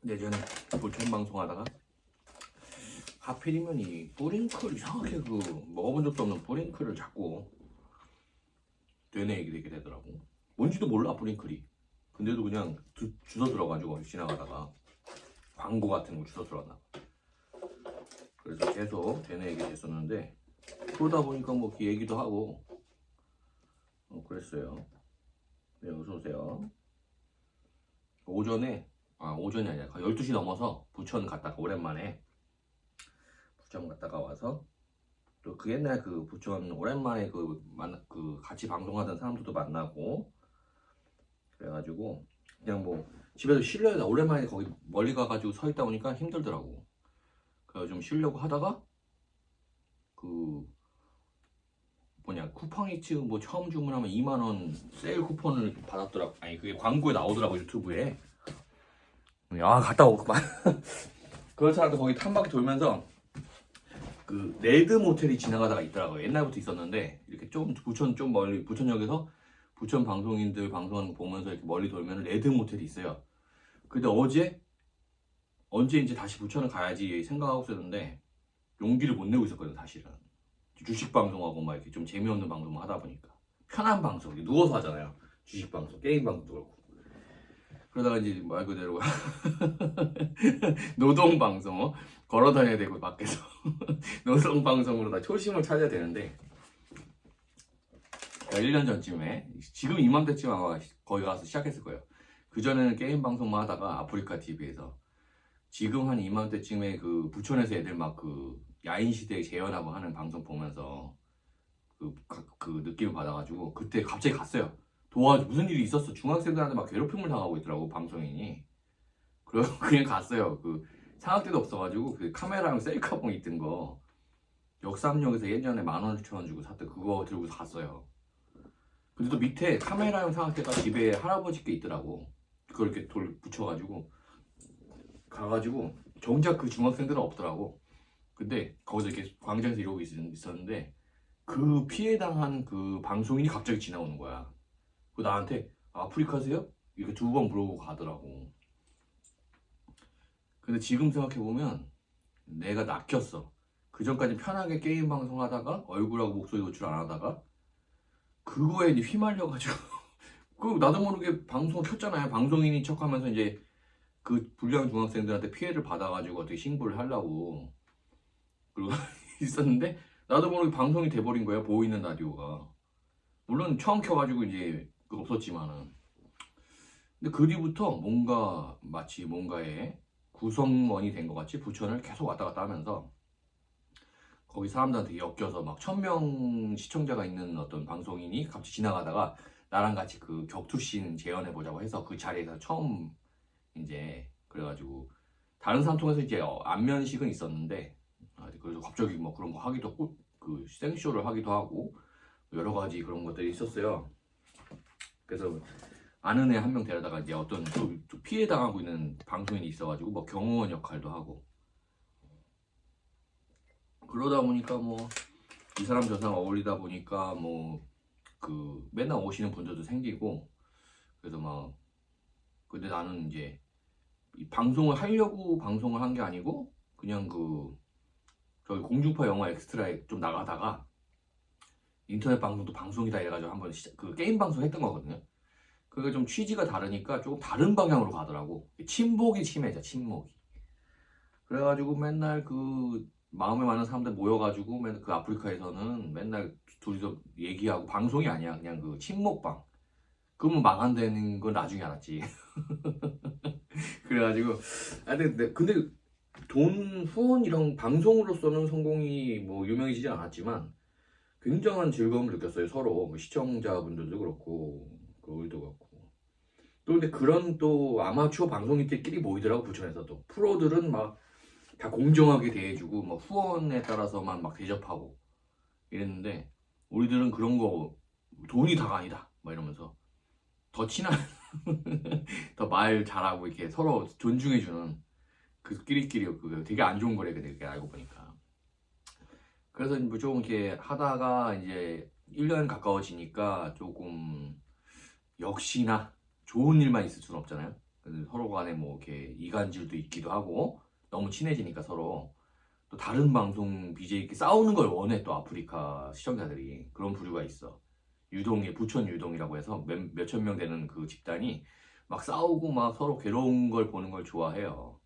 예전에 부천 방송하다가 하필이면 이 뿌링클 이상하게 먹어본 적도 없는 뿌링클을 자꾸 되뇌 얘기 되게 되더라고. 뭔지도 몰라 뿌링클이. 근데도 그냥 주워 들어가지고 지나가다가 광고 같은 거 주워 들어갔나. 그래서 계속 되뇌 얘기 됐었는데 그러다 보니까 뭐 얘기도 하고 그랬어요. 네, 어서오세요. 오전이 아니라 12시 넘어서 부천 갔다가 오랜만에 부천 갔다가 와서 또 그 옛날 부천 오랜만에 같이 방송하던 사람들도 만나고 그래가지고 그냥 뭐 집에서 쉬려다 오랜만에 거기 멀리 가가지고 서 있다 보니까 힘들더라고. 그래서 좀 쉬려고 하다가 쿠팡 이츠 뭐 처음 주문하면 2만원 세일 쿠폰을 받았더라고. 아니 그게 광고에 나오더라고 유튜브에. 갔다 오고 그런 사람도 거기 탐바퀴 돌면서 레드 모텔이 지나가다가 있더라고요. 옛날부터 있었는데 이렇게 부천 좀 멀리 부천역에서 부천 방송인들 방송하는 거 보면서 이렇게 멀리 돌면 레드 모텔이 있어요. 근데 언제 이제 다시 부천을 가야지 생각하고 있었는데 용기를 못 내고 있었거든요. 사실은 주식 방송하고 막 이렇게 좀 재미없는 방송만 하다 보니까 편한 방송 누워서 하잖아요. 주식 방송, 게임 방송도 그렇고. 그러다가 이제 말 그대로 노동 방송 걸어 다녀야 되고 밖에서 노동 방송으로 다 초심을 찾아야 되는데 1년 전쯤에 지금 이맘때쯤 아마 거기 가서 시작했을 거예요. 그전에는 게임 방송만 하다가 아프리카 TV에서 지금 한 이맘때쯤에 부천에서 애들 막 야인시대 재현하고 하는 방송 보면서 그 느낌을 받아가지고 그때 갑자기 갔어요. 무슨 일이 있었어. 중학생들한테 막 괴롭힘을 당하고 있더라고 방송인이. 그래서 그냥 갔어요. 상학대도 없어가지고 카메라랑 셀카봉 있던 거 역삼역에서 예전에 10,000원 주고 샀던 그거 들고 갔어요. 근데 또 밑에 카메라용 상학대가 집에 할아버지께 있더라고. 그걸 이렇게 붙여가지고 가가지고 정작 그 중학생들은 없더라고. 근데 거기서 이렇게 광장에서 이러고 있었는데 피해당한 방송인이 갑자기 지나오는 거야. 나한테 아프리카세요? 이렇게 2번 물어보고 가더라고. 근데 지금 생각해보면 내가 낚였어. 그전까지 편하게 게임 방송하다가 얼굴하고 목소리 노출 안 하다가 그거에 이제 휘말려가지고 나도 모르게 방송을 켰잖아요. 방송인인 척하면서 이제 불량 중학생들한테 피해를 받아가지고 어떻게 신고를 하려고 그리고 있었는데 나도 모르게 방송이 돼버린 거야. 보이는 라디오가. 물론 처음 켜가지고 이제 없었지만은. 근데 그 뒤부터 마치 뭔가의 구성원이 된 것 같이 부천을 계속 왔다 갔다 하면서 거기 사람들한테 엮여서 막 1,000명 시청자가 있는 어떤 방송인이 갑자기 지나가다가 나랑 같이 격투씬 재현해보자고 해서 그 자리에서 처음 이제 그래가지고 다른 사람 통해서 이제 안면식은 있었는데 그래서 갑자기 뭐 그런 거 하기도 하고 생쇼를 하기도 하고 여러 가지 그런 것들이 있었어요. 그래서 아는 애 한 명 데려다가 이제 어떤 또 피해 당하고 있는 방송인이 있어가지고 뭐 경호원 역할도 하고 그러다 보니까 뭐 이 사람 저 사람 어울리다 보니까 맨날 오시는 분들도 생기고 그래서 막 근데 나는 이제 이 방송을 하려고 방송을 한 게 아니고 그냥 저기 공중파 영화 엑스트라에 좀 나가다가 인터넷 방송도 방송이다 해가지고 한번 게임 방송 했던 거거든요. 그게 좀 취지가 다르니까 조금 다른 방향으로 가더라고. 친목이 침해져, 친목이. 그래가지고 맨날 마음에 맞는 사람들 모여가지고 맨날 아프리카에서는 맨날 둘이서 얘기하고 방송이 아니야. 그냥 친목방. 그러면 망한다는 건 나중에 알았지. 그래가지고 근데 돈 후원 이런 방송으로서는 성공이 뭐 유명해지지 않았지만 굉장한 즐거움을 느꼈어요. 서로 시청자분들도 그렇고 우리도 그렇고 또 근데 그런 또 아마추어 방송인들끼리 모이더라고. 부천에서도 프로들은 막 다 공정하게 대해주고 막 후원에 따라서만 막 대접하고 이랬는데 우리들은 그런 거 돈이 다가 아니다 막 이러면서 더 친한 더 말 잘하고 이렇게 서로 존중해주는 끼리끼리 되게 안 좋은 거래. 그게 알고 보니까. 그래서 좀 이렇게 하다가 이제 1년 가까워지니까 조금 역시나 좋은 일만 있을 수는 없잖아요. 서로 간에 뭐 이렇게 이간질도 있기도 하고 너무 친해지니까 서로 또 다른 방송 BJ끼리 싸우는 걸 원해. 또 아프리카 시청자들이 그런 부류가 있어. 유동이 부천 유동이라고 해서 몇천 명 되는 그 집단이 막 싸우고 막 서로 괴로운 걸 보는 걸 좋아해요.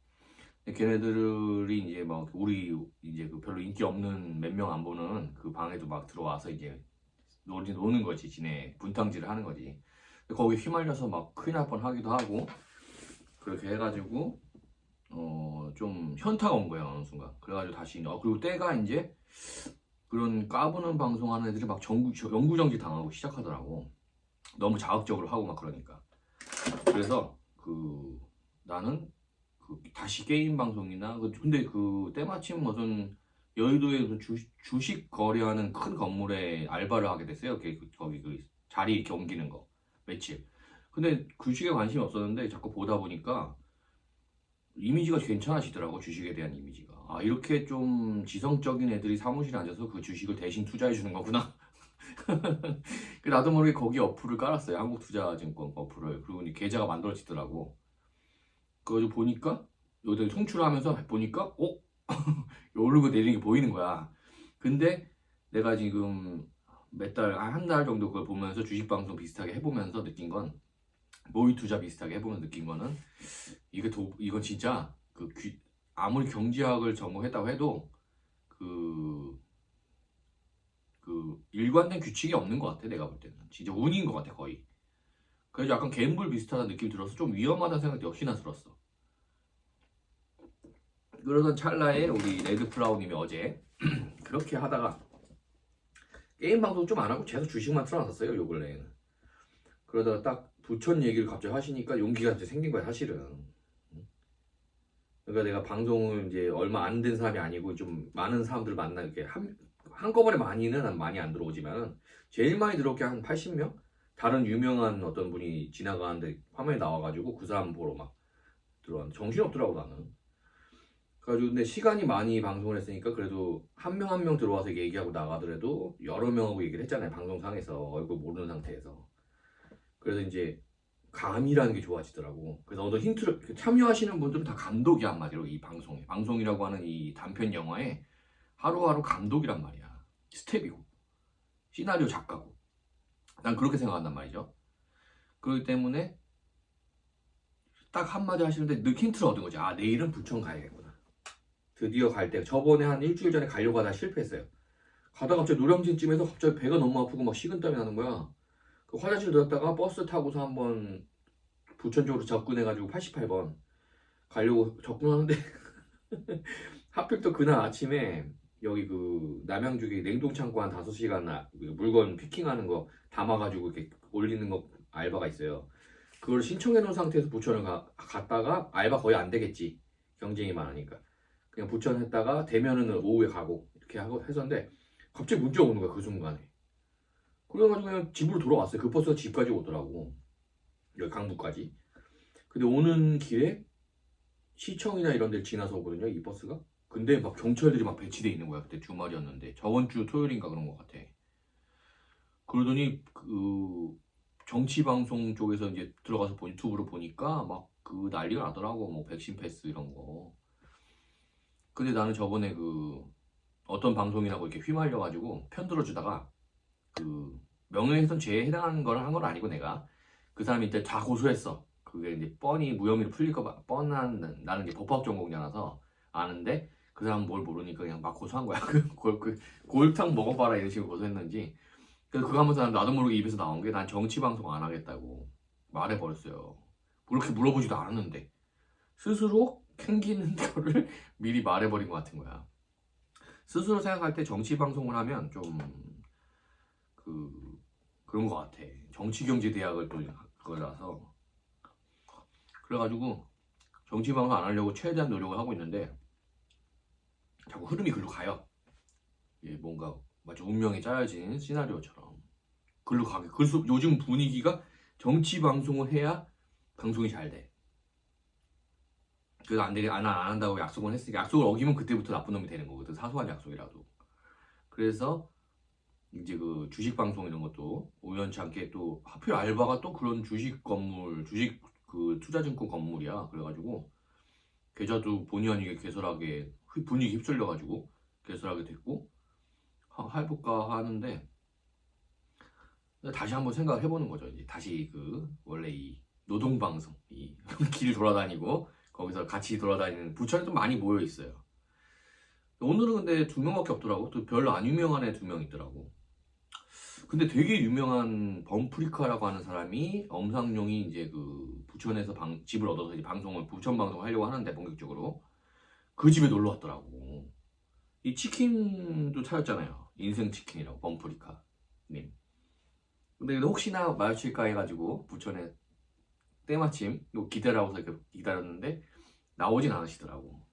근데 걔네들이 이제 막 우리 이제 그 별로 인기 없는 몇 명 안 보는 그 방에도 막 들어와서 이제 노는 거지. 지네 분탕질을 하는 거지. 거기 휘말려서 막 큰일 날 뻔 하기도 하고 그렇게 해가지고 좀 현타가 온 거야 어느 순간. 그래가지고 다시 그리고 때가 이제 그런 까부는 방송하는 애들이 막 영구정지 당하고 시작하더라고. 너무 자극적으로 하고 막 그러니까. 그래서 나는 다시 게임 방송이나 근데 때마침 무슨 여의도에 주식 거래하는 큰 건물에 알바를 하게 됐어요. 거기 그 자리 이렇게 옮기는 거 며칠. 근데 주식에 관심이 없었는데 자꾸 보다 보니까 이미지가 괜찮아지더라고. 주식에 대한 이미지가. 아, 이렇게 좀 지성적인 애들이 사무실에 앉아서 그 주식을 대신 투자해 주는 거구나. 나도 모르게 거기 어플을 깔았어요. 한국투자증권 어플을. 그리고 계좌가 만들어지더라고. 그거 좀 보니까 여기다 송출하면서 보니까 오르고 내리는 게 보이는 거야. 근데 내가 지금 한 달 정도 그걸 보면서 주식방송 비슷하게 해보면서 느낀 건, 모의 투자 비슷하게 해보면 느낀 거는, 이건 진짜 아무리 경제학을 전공했다고 해도 일관된 규칙이 없는 것 같아. 내가 볼 때는 진짜 운인 것 같아 거의. 그래서 약간 갬블 비슷하다는 느낌이 들어서 좀 위험하다는 생각이 역시나 들었어. 그러던 찰나에 우리 레드플라우님이 어제 그렇게 하다가 게임 방송 좀 안 하고 계속 주식만 틀어놨었어요 요 근래에는. 그러다가 딱 부천 얘기를 갑자기 하시니까 용기가 이제 생긴 거야 사실은. 그러니까 내가 방송을 이제 얼마 안 된 사람이 아니고 좀 많은 사람들 만나 이렇게 한꺼번에 많이는 많이 안 들어오지만 제일 많이 들어올 게 한 80명? 다른 유명한 어떤 분이 지나가는데 화면에 나와가지고 그 사람 보러 막 들어왔는데 정신없더라고 나는. 그래가지고 근데 시간이 많이 방송을 했으니까 그래도 한 명 한 명 들어와서 얘기하고 나가더라도 여러 명하고 얘기를 했잖아요. 방송상에서 얼굴 모르는 상태에서. 그래서 이제 감이라는 게 좋아지더라고. 그래서 어떤 힌트를 참여하시는 분들은 다 감독이야 한마디로. 이 방송이라고 하는 이 단편 영화에 하루하루 감독이란 말이야. 스텝이고 시나리오 작가고. 난 그렇게 생각한단 말이죠. 그렇기 때문에 딱 한마디 하시는데 힌트를 얻은 거지. 아, 내일은 부천 가야겠구나. 드디어 갈 때, 저번에 한 일주일 전에 가려고 하다 실패했어요. 가다가 갑자기 노량진쯤에서 갑자기 배가 너무 아프고 막 식은땀이 나는 거야. 화장실 들었다가 버스 타고서 한번 부천 쪽으로 접근해가지고 88번 가려고 접근하는데 하필 또 그날 아침에 여기 남양주에 냉동창고 한 5시간 물건 피킹하는 거 담아가지고 이렇게 올리는 거 알바가 있어요. 그걸 신청해 놓은 상태에서 부천을 갔다가 알바 거의 안 되겠지. 경쟁이 많으니까. 그냥 부천 했다가 되면은 오후에 가고 이렇게 하고 했었는데 갑자기 문자가 오는 거야 그 순간에. 그래가지고 그냥 집으로 돌아왔어요. 그 버스가 집까지 오더라고. 여기 강북까지. 근데 오는 길에 시청이나 이런 데를 지나서 오거든요 이 버스가. 근데 막 경찰들이 막 배치돼 있는 거야. 그때 주말이었는데 저번 주 토요일인가 그런 것 같아. 그러더니 정치방송 쪽에서 이제 들어가서 유튜브로 보니까 막 난리가 나더라고. 뭐 백신 패스 이런 거. 근데 나는 저번에 어떤 방송이라고 이렇게 휘말려가지고 편들어주다가 명예훼손죄에 해당하는 걸 한 건 아니고 내가 그 사람이 이때 다 고소했어. 그게 이제 뻔히 무혐의로 풀릴 거 뻔한, 나는 이제 법학 전공자라서 아는데 그 사람은 뭘 모르니까 그냥 막 고소한 거야. 골탕 먹어봐라 이런 식으로 고소했는지. 그래서 그거 하면서 나도 모르게 입에서 나온 게 난 정치 방송 안 하겠다고 말해버렸어요. 그렇게 물어보지도 않았는데 스스로 캥기는 거를 미리 말해버린 것 같은 거야. 스스로 생각할 때 정치 방송을 하면 좀 그런 것 같아. 정치경제대학을 또 그거라서. 그래가지고 정치 방송 안 하려고 최대한 노력을 하고 있는데 자꾸 흐름이 글로 가요. 뭔가 마치 운명이 짜여진 시나리오처럼 글로 가게. 그래서 요즘 분위기가 정치 방송을 해야 방송이 잘 돼. 그래서 안 한다고 약속을 했으니까 약속을 어기면 그때부터 나쁜 놈이 되는 거거든. 사소한 약속이라도. 그래서 이제 주식 방송 이런 것도 우연치 않게 또 하필 알바가 또 그런 주식 건물, 주식 그 투자증권 건물이야. 그래가지고 계좌도 본의 아니게 개설하게 분위기 휩쓸려가지고 개설하게 됐고 해볼까 하는데 다시 한번 생각을 해보는 거죠. 이제 다시 그 원래 이 노동방송 이 길 돌아다니고 거기서 같이 돌아다니는 부천에 좀 많이 모여 있어요. 오늘은 근데 2명밖에 없더라고. 또 별로 안 유명한 애 2명 있더라고. 근데 되게 유명한 범프리카라고 하는 사람이 엄상용이 이제 그 부천에서 집을 얻어서 이제 방송을 부천 방송 하려고 하는데 본격적으로 그 집에 놀러 왔더라고. 이 치킨도 차렸잖아요. 인생 치킨이라고 범프리카 님. 근데 혹시나 마주칠까 해가지고 부천에 때마침 기다라고서 이렇게 기다렸는데 나오진 않으시더라고.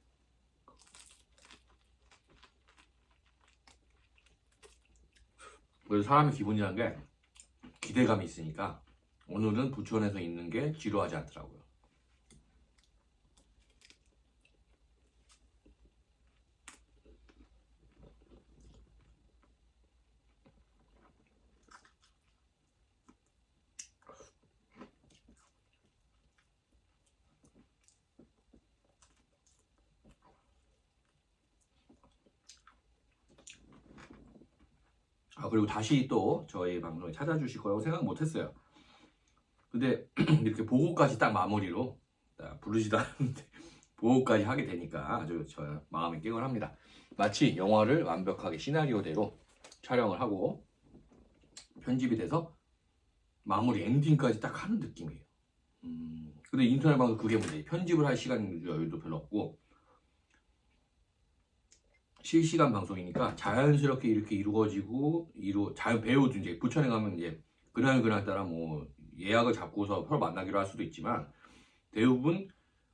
그래서 사람이 기분이란 게 기대감이 있으니까 오늘은 부천에서 있는 게 지루하지 않더라고요. 그리고 다시 또 저희 방송에 찾아주실 거라고 생각 못했어요. 근데 이렇게 보고까지 딱 마무리로 부르지도 않는데 보고까지 하게 되니까 아주 저 마음이 깨끗합니다. 마치 영화를 완벽하게 시나리오대로 촬영을 하고 편집이 돼서 마무리 엔딩까지 딱 하는 느낌이에요. 근데 인터넷 방송 그게 문제예요. 편집을 할 시간 여유도 별로 없고 실시간 방송이니까 자연스럽게 이렇게 이루어지고 자연 배우도 이제 부천에 가면 이제 그날 따라 뭐 예약을 잡고서 서로 만나기로 할 수도 있지만 대부분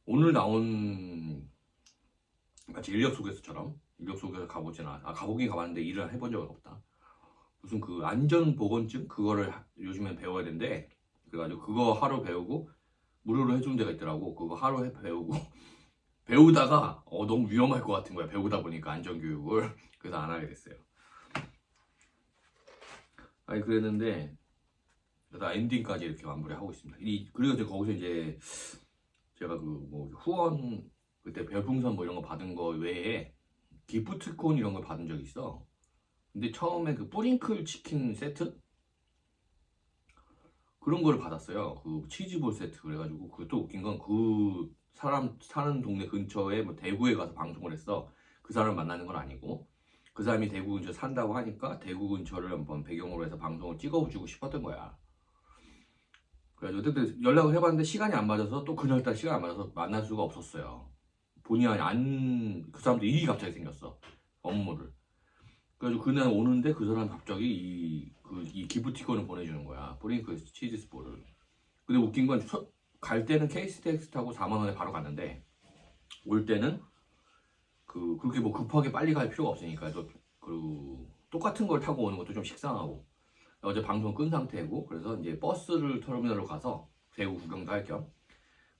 오늘 나온 마치 인력 소개서처럼 인력 소개서 가보진 가보긴 가봤는데 일을 해본 적은 없다. 무슨 그 안전보건증 그거를 요즘엔 배워야 된대. 그래가지고 그거 하루 배우고 무료로 해주는 데가 있더라고. 그거 하루 배우고 배우다가 너무 위험할 것 같은 거야. 배우다 보니까 안전교육을. 그래서 안 하게 됐어요. 아니 그랬는데 나 엔딩까지 이렇게 마무리하고 있습니다. 그리고 이제 거기서 이제 제가 그 뭐 후원 그때 별풍선 뭐 이런 거 받은 거 외에 기프트콘 이런 걸 받은 적이 있어. 근데 처음에 그 뿌링클 치킨 세트 그런 거를 받았어요. 그 치즈볼 세트. 그래가지고 그것도 웃긴 건 그 사람 사는 동네 근처에 뭐 대구에 가서 방송을 했어. 그 사람 만나는 건 아니고 그 사람이 대구 근처 산다고 하니까 대구 근처를 한번 배경으로 해서 방송을 찍어주고 싶었던 거야. 그래가지고 그때 연락을 해봤는데 시간이 안 맞아서 또 그날따라 시간이 안 맞아서 만날 수가 없었어요. 본의 아니 그 사람도 일이 갑자기 생겼어. 업무를. 그래가지고 그날 오는데 그 사람이 갑자기 이 기프티콘을 보내주는 거야. 브링크 치즈 스포를. 근데 웃긴 건 갈 때는 KTX 타고 4만 원에 바로 갔는데 올 때는 그렇게 뭐 급하게 빨리 갈 필요가 없으니까 똑같은 걸 타고 오는 것도 좀 식상하고 어제 방송 끈 상태고 그래서 이제 터미널로 가서 대구 구경도 할 겸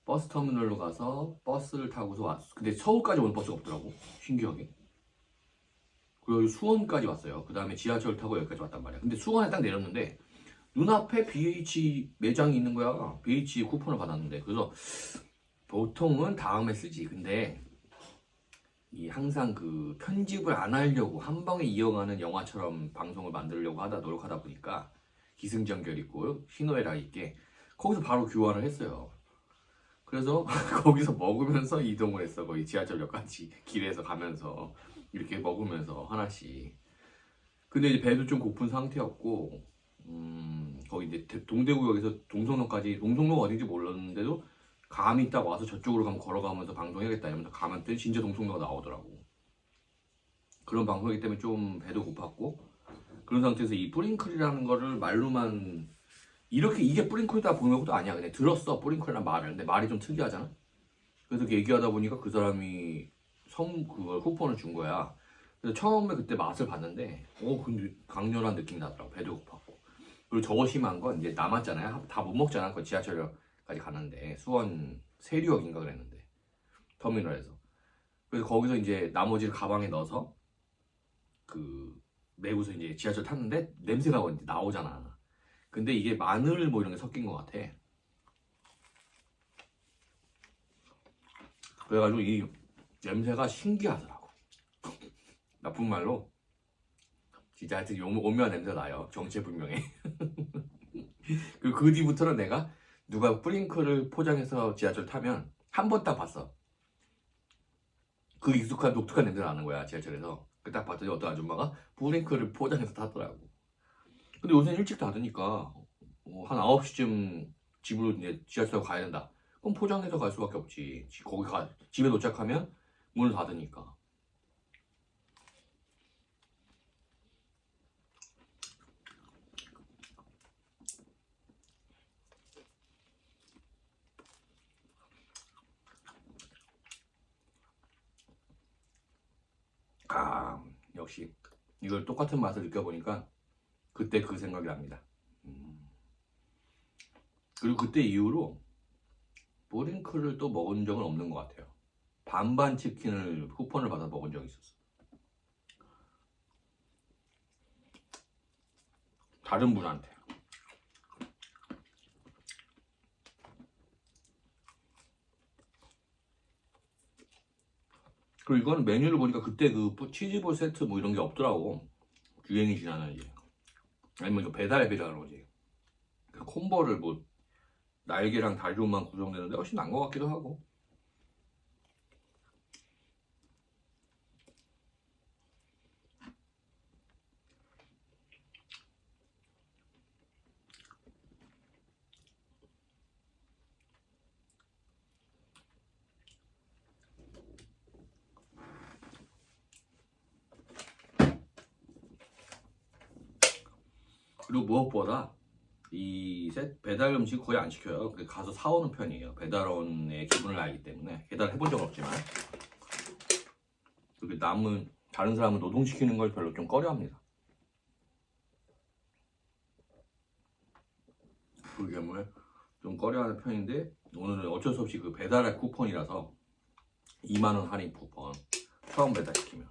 버스 터미널로 가서 버스를 타고서 왔어. 근데 서울까지 오는 버스가 없더라고. 신기하게. 그리고 수원까지 왔어요. 그 다음에 지하철 타고 여기까지 왔단 말이야. 근데 수원에 딱 내렸는데 눈앞에 BH 매장이 있는 거야. BH 쿠폰을 받았는데 그래서 보통은 다음에 쓰지. 근데 항상 그 편집을 안 하려고 한 방에 이어가는 영화처럼 방송을 만들려고 노력하다 보니까 기승전결 있고 희노애락 있게 거기서 바로 교환을 했어요. 그래서 거기서 먹으면서 이동을 했어. 거의 지하철역까지 길에서 가면서 이렇게 먹으면서 하나씩. 근데 이제 배도 좀 고픈 상태였고 거기 이제 동대구역에서 동성로가 어딘지 몰랐는데도 감이 딱 와서 저쪽으로 가면 걸어가면서 방송해야겠다 이러면서 가면 또 진짜 동성로가 나오더라고. 그런 방송이기 때문에 좀 배도 고팠고 그런 상태에서 이 뿌링클이라는 거를 말로만 이게 뿌링클이다 보는 것도 아니야. 그냥 들었어 뿌링클이라는 말을. 근데 말이 좀 특이하잖아. 그래서 얘기하다 보니까 그 사람이 그걸 쿠폰을 준 거야. 그래서 처음에 그때 맛을 봤는데 근데 강렬한 느낌이 나더라고. 배도 고팠고. 그리고 더 심한 건 이제 남았잖아요. 다 못 먹잖아. 그 지하철역까지 가는데 수원 세류역인가 그랬는데 터미널에서. 그래서 거기서 이제 나머지를 가방에 넣어서 메고서 이제 지하철 탔는데 냄새가 이제 나오잖아. 근데 이게 마늘 뭐 이런 게 섞인 것 같아. 그래가지고 이 냄새가 신기하더라고. 나쁜 말로 진짜 하여튼 오묘한 냄새 나요. 정체불명의. 그리고 그 뒤부터는 내가 누가 뿌링클을 포장해서 지하철 타면 한 번 딱 봤어. 그 익숙한 독특한 냄새 나는 거야, 지하철에서. 그 딱 봤더니 어떤 아줌마가 뿌링클을 포장해서 타더라고. 근데 요새는 일찍 닫으니까 한 9시쯤 집으로 이제 지하철 타고 가야 된다. 그럼 포장해서 갈 수밖에 없지. 집에 도착하면 문을 닫으니까. 아, 역시 이걸 똑같은 맛을 느껴보니까 그때 그 생각이 납니다. 그리고 그때 이후로 뿌링클을 또 먹은 적은 없는 것 같아요. 반반 치킨을 쿠폰을 받아 먹은 적이 있었어. 다른 분한테. 그리고 이거는 메뉴를 보니까 그때 그 치즈볼 세트 뭐 이런 게 없더라고. 유행이 지나는지. 아니면 이거 배달 앱이라 그러지. 그 콤보를 뭐 날개랑 다리로만 구성되는데 훨씬 나은 것 같기도 하고. 그리고 무엇보다 배달 음식 거의 안 시켜요. 가서 사오는 편이에요. 배달원의 기분을 알기 때문에. 배달해본 적은 없지만. 그리고 다른 사람은 노동시키는 걸 별로 좀 꺼려합니다. 그게 뭐좀 꺼려하는 편인데 오늘은 어쩔 수 없이 그 배달의 쿠폰이라서 2만원 할인 쿠폰 처음 배달시키면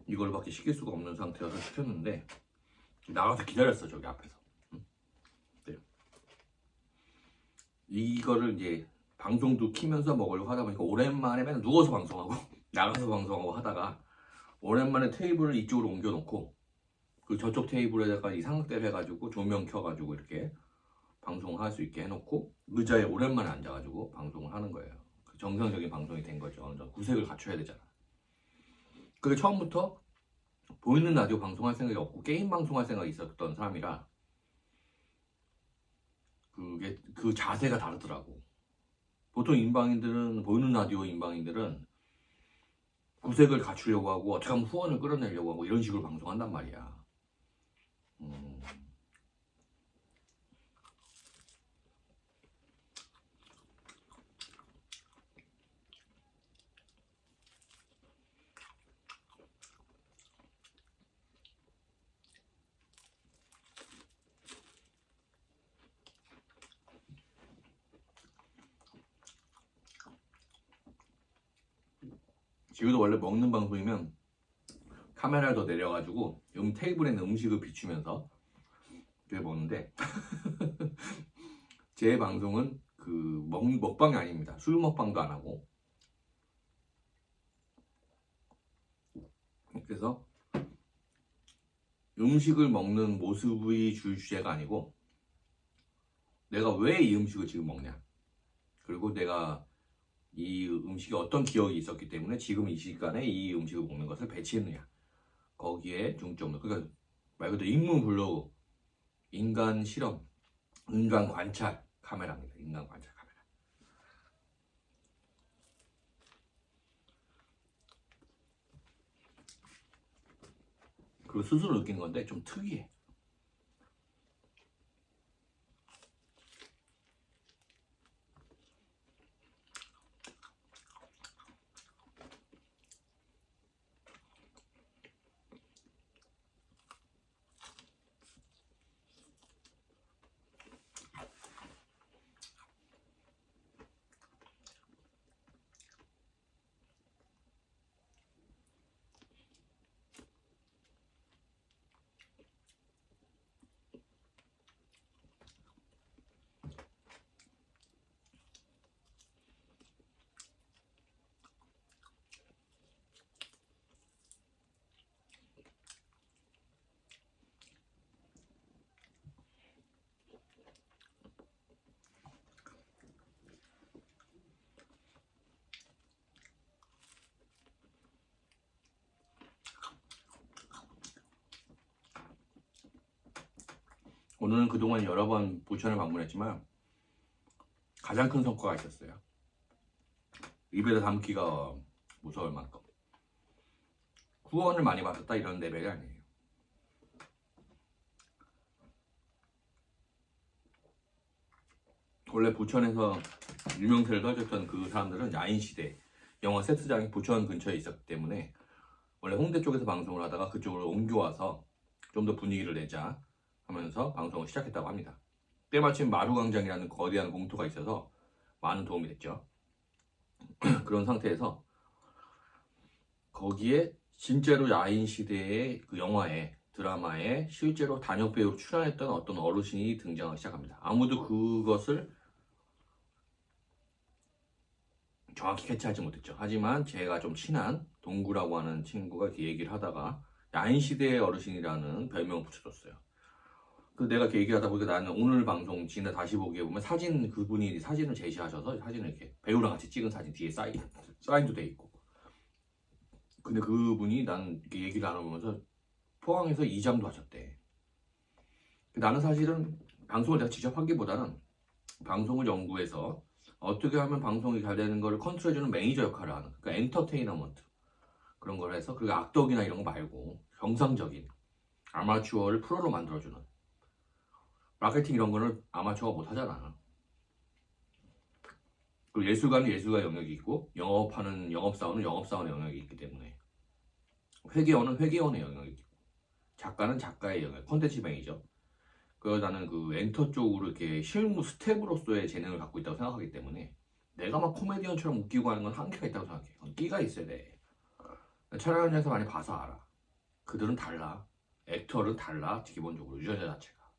이걸밖에 시킬 수가 없는 상태여서 시켰는데 나가서 기다렸어 저기 앞에서. 네. 이거를 이제 방송도 키면서 먹으려고 하다 보니까 오랜만에 맨날 누워서 방송하고 나가서 방송하고 하다가 오랜만에 테이블을 이쪽으로 옮겨놓고 그 저쪽 테이블에다가 이 삼각대를 해가지고 조명 켜가지고 이렇게 방송할 수 있게 해놓고 의자에 오랜만에 앉아가지고 방송을 하는 거예요. 그 정상적인 방송이 된 거죠. 어느 정도 구색을 갖춰야 되잖아. 그게 처음부터 보이는 라디오 방송할 생각이 없고 게임 방송할 생각이 있었던 사람이라 그게 그 자세가 다르더라고. 보통 보이는 라디오 인방인들은 구색을 갖추려고 하고 어떻게 하면 후원을 끌어내려고 하고 이런 식으로 방송한단 말이야. 지금도 원래 먹는 방송이면 카메라를 더 내려가지고 테이블에 있는 음식을 비추면서 그렇게 먹는데 제 방송은 그 먹방이 아닙니다. 술 먹방도 안 하고. 그래서 음식을 먹는 모습이 주제가 아니고 내가 왜 이 음식을 지금 먹냐, 그리고 내가 이 음식에 어떤 기억이 있었기 때문에 지금 이 시간에 이 음식을 먹는 것을 배치했느냐, 거기에 중점을. 그러니까 말 그대로 인문 블로그, 인간 실험, 인간 관찰 카메라입니다. 인간 관찰 카메라. 그리고 스스로 느낀 건데 좀 특이해. 오늘은 그동안 여러 번 부천을 방문했지만 가장 큰 성과가 있었어요. 입에다 담기가 무서울 만큼 후원을 많이 받았다 이런 레벨이 아니에요. 원래 부천에서 유명세를 떨쳤던 그 사람들은 야인시대 영화 세트장이 부천 근처에 있었기 때문에 원래 홍대 쪽에서 방송을 하다가 그쪽으로 옮겨와서 좀 더 분위기를 내자 하면서 방송을 시작했다고 합니다. 때마침 마루광장이라는 거대한 공터가 있어서 많은 도움이 됐죠. 그런 상태에서 거기에 진짜로 야인시대의 그 영화에 드라마에 실제로 단역 배우로 출연했던 어떤 어르신이 등장하기 시작합니다. 아무도 그것을 정확히 캐치하지 못했죠. 하지만 제가 좀 친한 동구라고 하는 친구가 이렇게 얘기를 하다가 야인시대의 어르신이라는 별명을 붙여줬어요. 그 내가 이렇게 얘기를 하다 보니까 나는 오늘 방송 지나 다시 보기에 보면 그분이 사진을 제시하셔서 사진을 이렇게 배우랑 같이 찍은 사진 뒤에 사인도 돼 있고. 근데 그분이 난 이렇게 얘기를 나눠보면서 포항에서 이장도 하셨대. 나는 사실은 방송을 내가 직접 하기보다는 방송을 연구해서 어떻게 하면 방송이 잘 되는 거를 컨트롤해주는 매니저 역할을 하는, 그러니까 엔터테이너먼트 그런 걸 해서, 그리고 악덕이나 이런 거 말고 정상적인 아마추어를 프로로 만들어주는, 마케팅 이런 거는 아마추어가 못 하잖아. 그리고 예술가는 예술가 영역이 있고, 영업하는 영업사원은 영업사원의 영역이 있기 때문에, 회계원은 회계원의 영역이 있고, 작가는 작가의 영역, 콘텐츠 매니저. 그래서 나는 그 엔터 쪽으로 이렇게 실무 스텝으로서의 재능을 갖고 있다고 생각하기 때문에 내가 막 코미디언처럼 웃기고 하는 건 한계가 있다고 생각해. 그건 끼가 있어야 돼. 촬영 현장에서 많이 봐서 알아. 그들은 달라. 액터는 달라. 기본적으로 유전자 자체가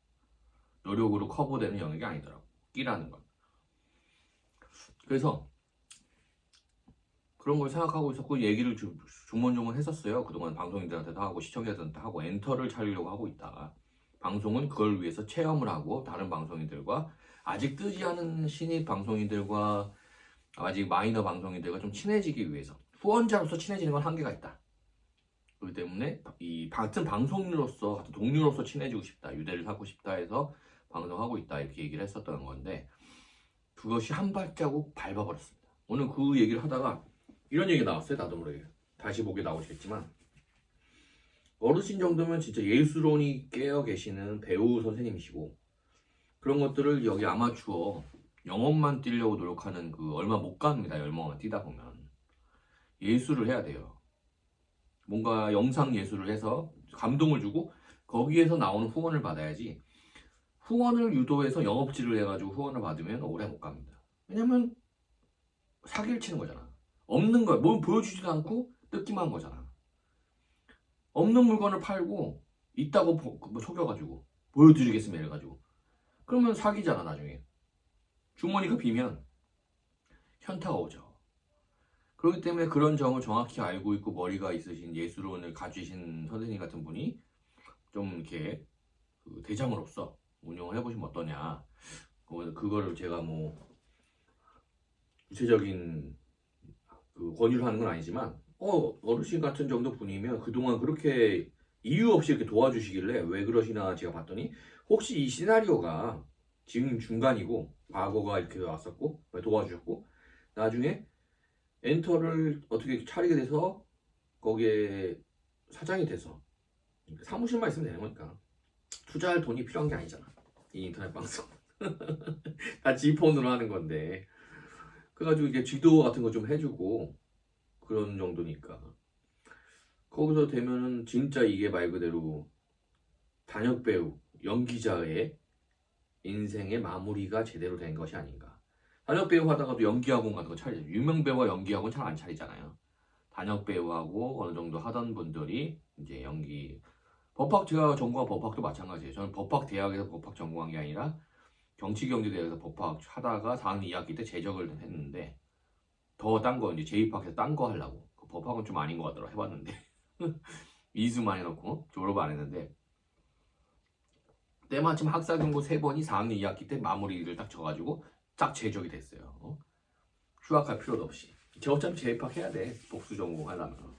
노력으로 커버되는 영역이 아니더라고. 끼라는 건. 그래서 그런 걸 생각하고 있었고 얘기를 조문조문 했었어요. 그동안 방송인들한테도 하고 시청자들한테도 하고 엔터를 차리려고 하고 있다가 방송은 그걸 위해서 체험을 하고 다른 방송인들과 아직 뜨지 않은 신입 방송인들과 아직 마이너 방송인들과 좀 친해지기 위해서 후원자로서 친해지는 건 한계가 있다. 그렇기 때문에 같은 방송인으로서 같은 동료로서 친해지고 싶다, 유대를 하고 싶다 해서 방송하고 있다 이렇게 얘기를 했었던 건데 그것이 한 발자국 밟아버렸습니다. 오늘 그 얘기를 하다가 이런 얘기 나왔어요. 나도 모르게 다시 보게 나오시겠지만 어르신 정도면 진짜 예술혼이 깨어 계시는 배우 선생님이시고 그런 것들을 여기 아마추어 영업만 뛰려고 노력하는 그 얼마 못 갑니다. 열망을 뛰다 보면 예술을 해야 돼요. 뭔가 영상 예술을 해서 감동을 주고 거기에서 나오는 후원을 받아야지 후원을 유도해서 영업질을 해가지고 후원을 받으면 오래 못 갑니다. 왜냐면 사기를 치는 거잖아. 없는 거야. 뭘 보여주지도 않고 뜯기만 한 거잖아. 없는 물건을 팔고 있다고 뭐 속여가지고 보여드리겠습니다 이래가지고 그러면 사기잖아. 나중에 주머니가 비면 현타가 오죠. 그렇기 때문에 그런 점을 정확히 알고 있고 머리가 있으신 예술원을 가지신 선생님 같은 분이 좀 이렇게 그 대장으로서 운영을 해보시면 어떠냐. 그거를 제가 뭐 구체적인 그 권유를 하는 건 아니지만 어르신 같은 정도 분이면 그동안 그렇게 이유 없이 이렇게 도와주시길래 왜 그러시나 제가 봤더니 혹시 이 시나리오가 지금 중간이고 과거가 이렇게 왔었고 도와주셨고 나중에 엔터를 어떻게 차리게 돼서 거기에 사장이 돼서 사무실만 있으면 되는 거니까 투자할 돈이 필요한 게 아니잖아. 이 인터넷 방송 다 지폰으로 하는 건데 그래가지고 이게 지도 같은 거 좀 해주고 그런 정도니까 거기서 되면은 진짜 이게 말 그대로 단역 배우, 연기자의 인생의 마무리가 제대로 된 것이 아닌가. 단역 배우 하다가도 연기학원 같은 거 차리죠. 유명 배우와 연기학원 잘 안 차리잖아요. 단역 배우하고 어느 정도 하던 분들이 이제 연기 법학 제가 전공한 법학도 마찬가지예요. 저는 법학 대학에서 법학 전공한 게 아니라 경치경제대학에서 법학 하다가 4학년 2학기 때 재적을 했는데 더 딴 거 이제 재입학해서 딴 거 하려고 그 법학은 좀 아닌 것 같더라. 해봤는데 이수만 해놓고 졸업 안 했는데 때마침 학사경고 3번이 4학년 2학기 때 마무리를 딱 져가지고 딱 재적이 됐어요. 휴학할 필요도 없이 저 어차피 재입학해야 돼. 복수 전공 하려면.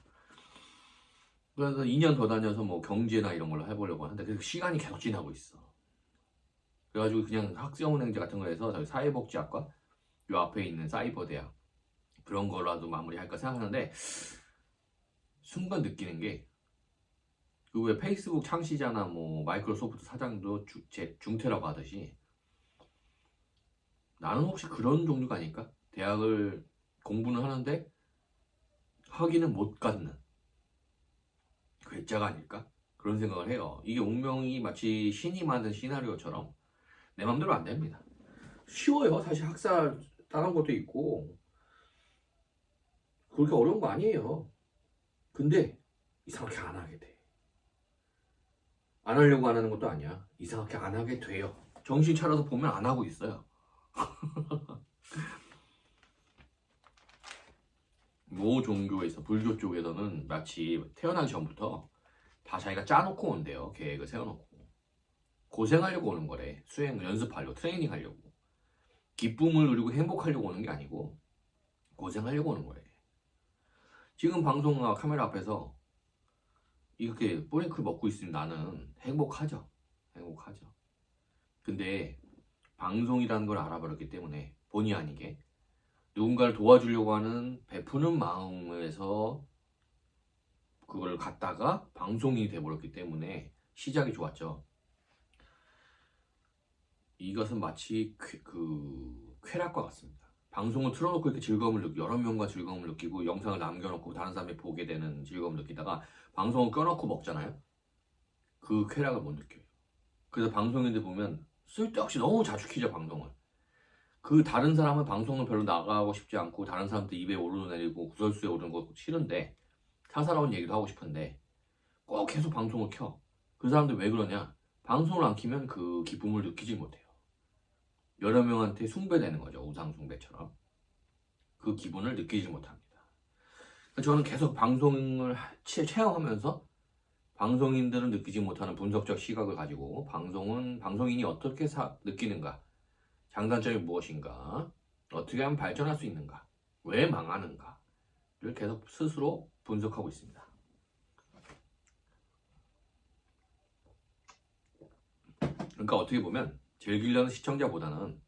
그래서 2년 더 다녀서 뭐 경제나 이런 걸로 해보려고 하는데 그 시간이 계속 지나고 있어. 그래가지고 그냥 학생운행제 같은 거 해서 저희 사회복지학과 요 앞에 있는 사이버 대학 그런 거라도 마무리할까 생각하는데 순간 느끼는 게 그 왜 페이스북 창시자나 뭐 마이크로소프트 사장도 중퇴라고 하듯이 나는 혹시 그런 종류가 아닐까? 대학을 공부는 하는데 학위는 못 갖는 괴짜가 아닐까? 그런 생각을 해요. 이게 운명이 마치 신이 만든 시나리오처럼 내 맘대로 안 됩니다. 쉬워요. 사실 학사 따는 것도 있고 그렇게 어려운 거 아니에요. 근데 이상하게 안 하게 돼. 안 하려고 안 하는 것도 아니야. 이상하게 안 하게 돼요. 정신 차려서 보면 안 하고 있어요. 모 종교에서 불교 쪽에서는 마치 태어나기 전부터 다 자기가 짜놓고 온대요. 계획을 세워놓고 고생하려고 오는 거래. 수행 연습하려고 트레이닝 하려고 기쁨을 누리고 행복하려고 오는 게 아니고 고생하려고 오는 거래. 지금 방송과 카메라 앞에서 이렇게 뿌링클 먹고 있으면 나는 행복하죠. 행복하죠. 근데 방송이라는 걸 알아버렸기 때문에 본의 아니게 누군가를 도와주려고 하는 베푸는 마음에서 그걸 갖다가 방송이 돼버렸기 때문에 시작이 좋았죠. 이것은 마치 쾌락과 같습니다. 방송을 틀어놓고 이렇게 즐거움을 느끼고 여러 명과 즐거움을 느끼고 영상을 남겨놓고 다른 사람이 보게 되는 즐거움을 느끼다가 방송을 껴놓고 먹잖아요. 그 쾌락을 못 느껴요. 그래서 방송인들 보면 쓸데없이 너무 자주 키죠 방송을. 그 다른 사람은 방송을 별로 나가고 싶지 않고 다른 사람들 입에 오르내리고 구설수에 오르는 거 싫은데 사사로운 얘기도 하고 싶은데 꼭 계속 방송을 켜. 그 사람들 왜 그러냐? 방송을 안 키면 그 기쁨을 느끼지 못해요. 여러 명한테 숭배되는 거죠. 우상숭배처럼. 그 기분을 느끼지 못합니다. 저는 계속 방송을 체험하면서 방송인들은 느끼지 못하는 분석적 시각을 가지고 방송인이 어떻게 느끼는가, 장단점이 무엇인가, 어떻게 하면 발전할 수 있는가, 왜 망하는가를 계속 스스로 분석하고 있습니다. 그러니까 어떻게 보면 즐기려는 시청자보다는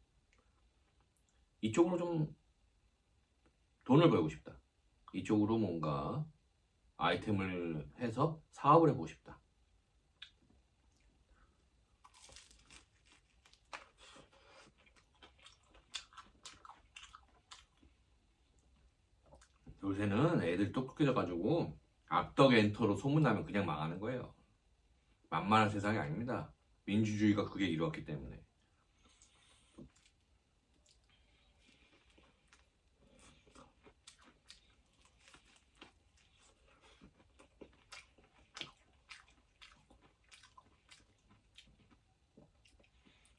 이쪽으로 좀 돈을 벌고 싶다. 이쪽으로 뭔가 아이템을 해서 사업을 해보고 싶다. 요새는 애들 똑똑해져가지고 악덕 엔터로 소문나면 그냥 망하는 거예요. 만만한 세상이 아닙니다. 민주주의가 그게 이루었기 때문에.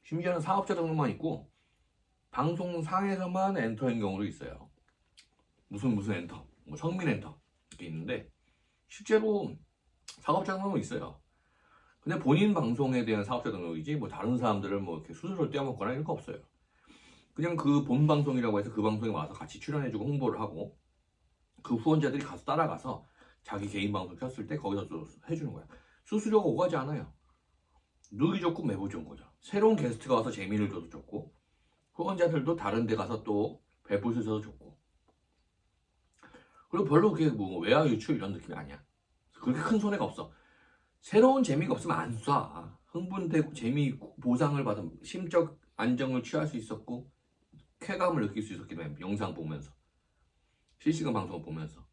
심지어는 사업자 등록만 있고 방송상에서만 엔터인 경우도 있어요. 무슨 엔터, 뭐 성민 엔터 이렇게 있는데 실제로 사업자 등록은 있어요. 근데 본인 방송에 대한 사업자 등록이지 뭐 다른 사람들을 뭐 이렇게 수수료를 떼어먹거나 이런 거 없어요. 그냥 그 본 방송이라고 해서 그 방송에 와서 같이 출연해주고 홍보를 하고 그 후원자들이 가서 따라가서 자기 개인 방송 켰을 때 거기서 또 해주는 거야. 수수료가 오가지 않아요. 누기 좋고 매부 좋은 거죠. 새로운 게스트가 와서 재미를 줘도 좋고 후원자들도 다른 데 가서 또 배불 수 있어서 좋고 그리고 별로 그게 뭐 외화 유출 이런 느낌이 아니야. 그렇게 큰 손해가 없어. 새로운 재미가 없으면 안 쏴. 흥분되고 재미 보상을 받은 심적 안정을 취할 수 있었고 쾌감을 느낄 수 있었기 때문에 영상 보면서 실시간 방송을 보면서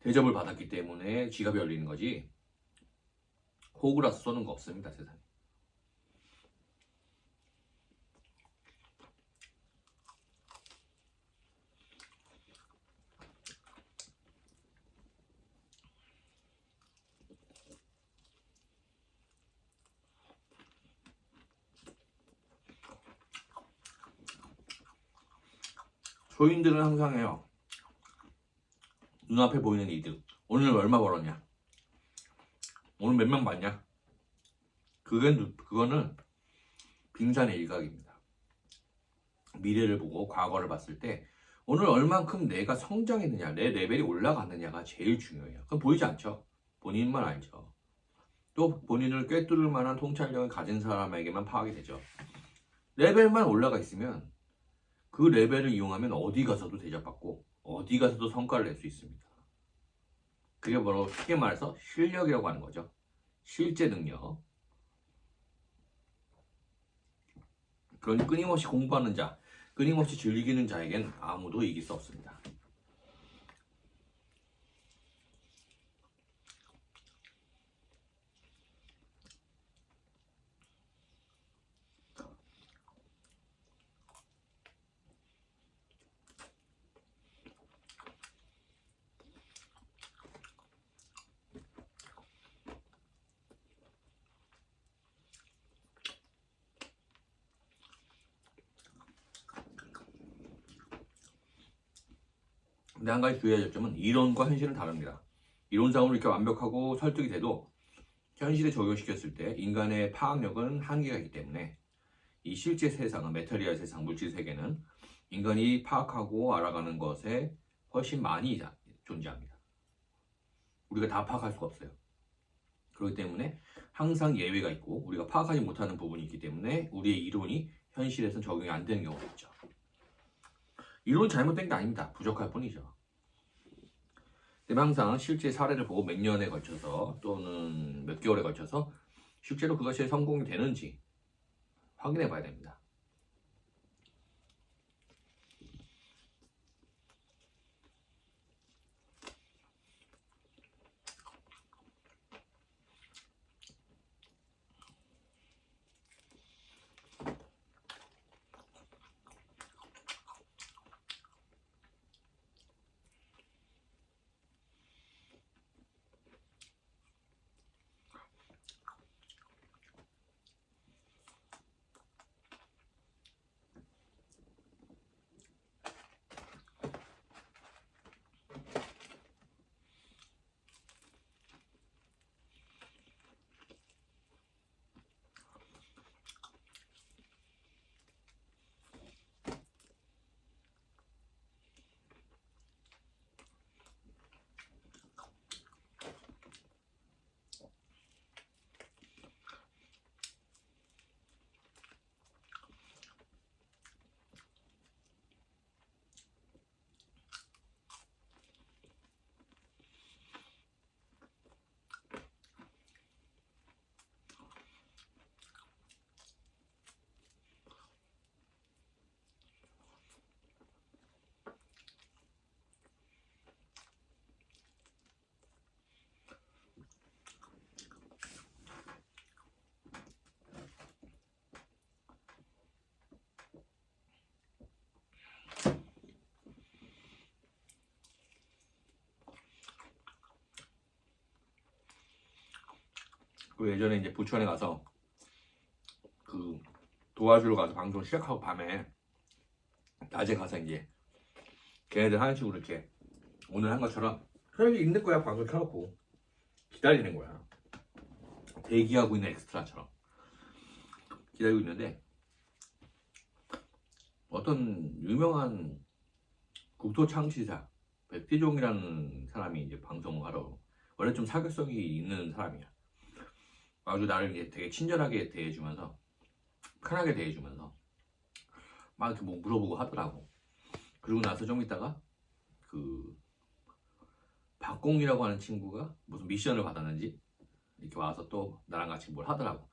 대접을 받았기 때문에 지갑이 열리는 거지 호구라서 쏘는 거 없습니다 세상에. 소인들은 항상 해요. 눈앞에 보이는 이득. 오늘 얼마 벌었냐? 오늘 몇 명 봤냐? 그거는 빙산의 일각입니다. 미래를 보고 과거를 봤을 때 오늘 얼만큼 내가 성장했느냐, 내 레벨이 올라갔느냐가 제일 중요해요. 그건 보이지 않죠? 본인만 알죠. 또 본인을 꿰뚫을 만한 통찰력을 가진 사람에게만 파악이 되죠. 레벨만 올라가 있으면 그 레벨을 이용하면 어디 가서도 대접받고 어디 가서도 성과를 낼 수 있습니다. 그게 바로 쉽게 말해서 실력이라고 하는 거죠. 실제 능력. 그러니 끊임없이 공부하는 자, 끊임없이 즐기는 자에겐 아무도 이길 수 없습니다. 근데 한 가지 주의해야 될 점은 이론과 현실은 다릅니다. 이론상으로 이렇게 완벽하고 설득이 돼도 현실에 적용시켰을 때 인간의 파악력은 한계가 있기 때문에 이 실제 세상은 메테리얼 세상, 물질 세계는 인간이 파악하고 알아가는 것에 훨씬 많이 존재합니다. 우리가 다 파악할 수가 없어요. 그렇기 때문에 항상 예외가 있고 우리가 파악하지 못하는 부분이 있기 때문에 우리의 이론이 현실에서는 적용이 안 되는 경우가 있죠. 이론이 잘못된 게 아닙니다. 부족할 뿐이죠. 근데 항상 실제 사례를 보고 몇 년에 걸쳐서 또는 몇 개월에 걸쳐서 실제로 그것이 성공이 되는지 확인해 봐야 됩니다. 그 예전에 이제 부천에 가서 그 도와주러 가서 방송 시작하고 밤에 낮에 가서 이제 걔네들 하는 식으로 이렇게 오늘 한 것처럼 그냥 있는 거야. 방송 켜놓고 기다리는 거야. 대기하고 있는 엑스트라처럼 기다리고 있는데 어떤 유명한 국토창시사 백대종이라는 사람이 이제 방송을 하러 원래 좀 사교성이 있는 사람이야. 아주 나를 이제 되게 친절하게 대해주면서 편하게 대해주면서 막 이렇게 뭐 물어보고 하더라고. 그리고 나서 좀 있다가 그 박공이라고 하는 친구가 무슨 미션을 받았는지 이렇게 와서 또 나랑 같이 뭘 하더라고.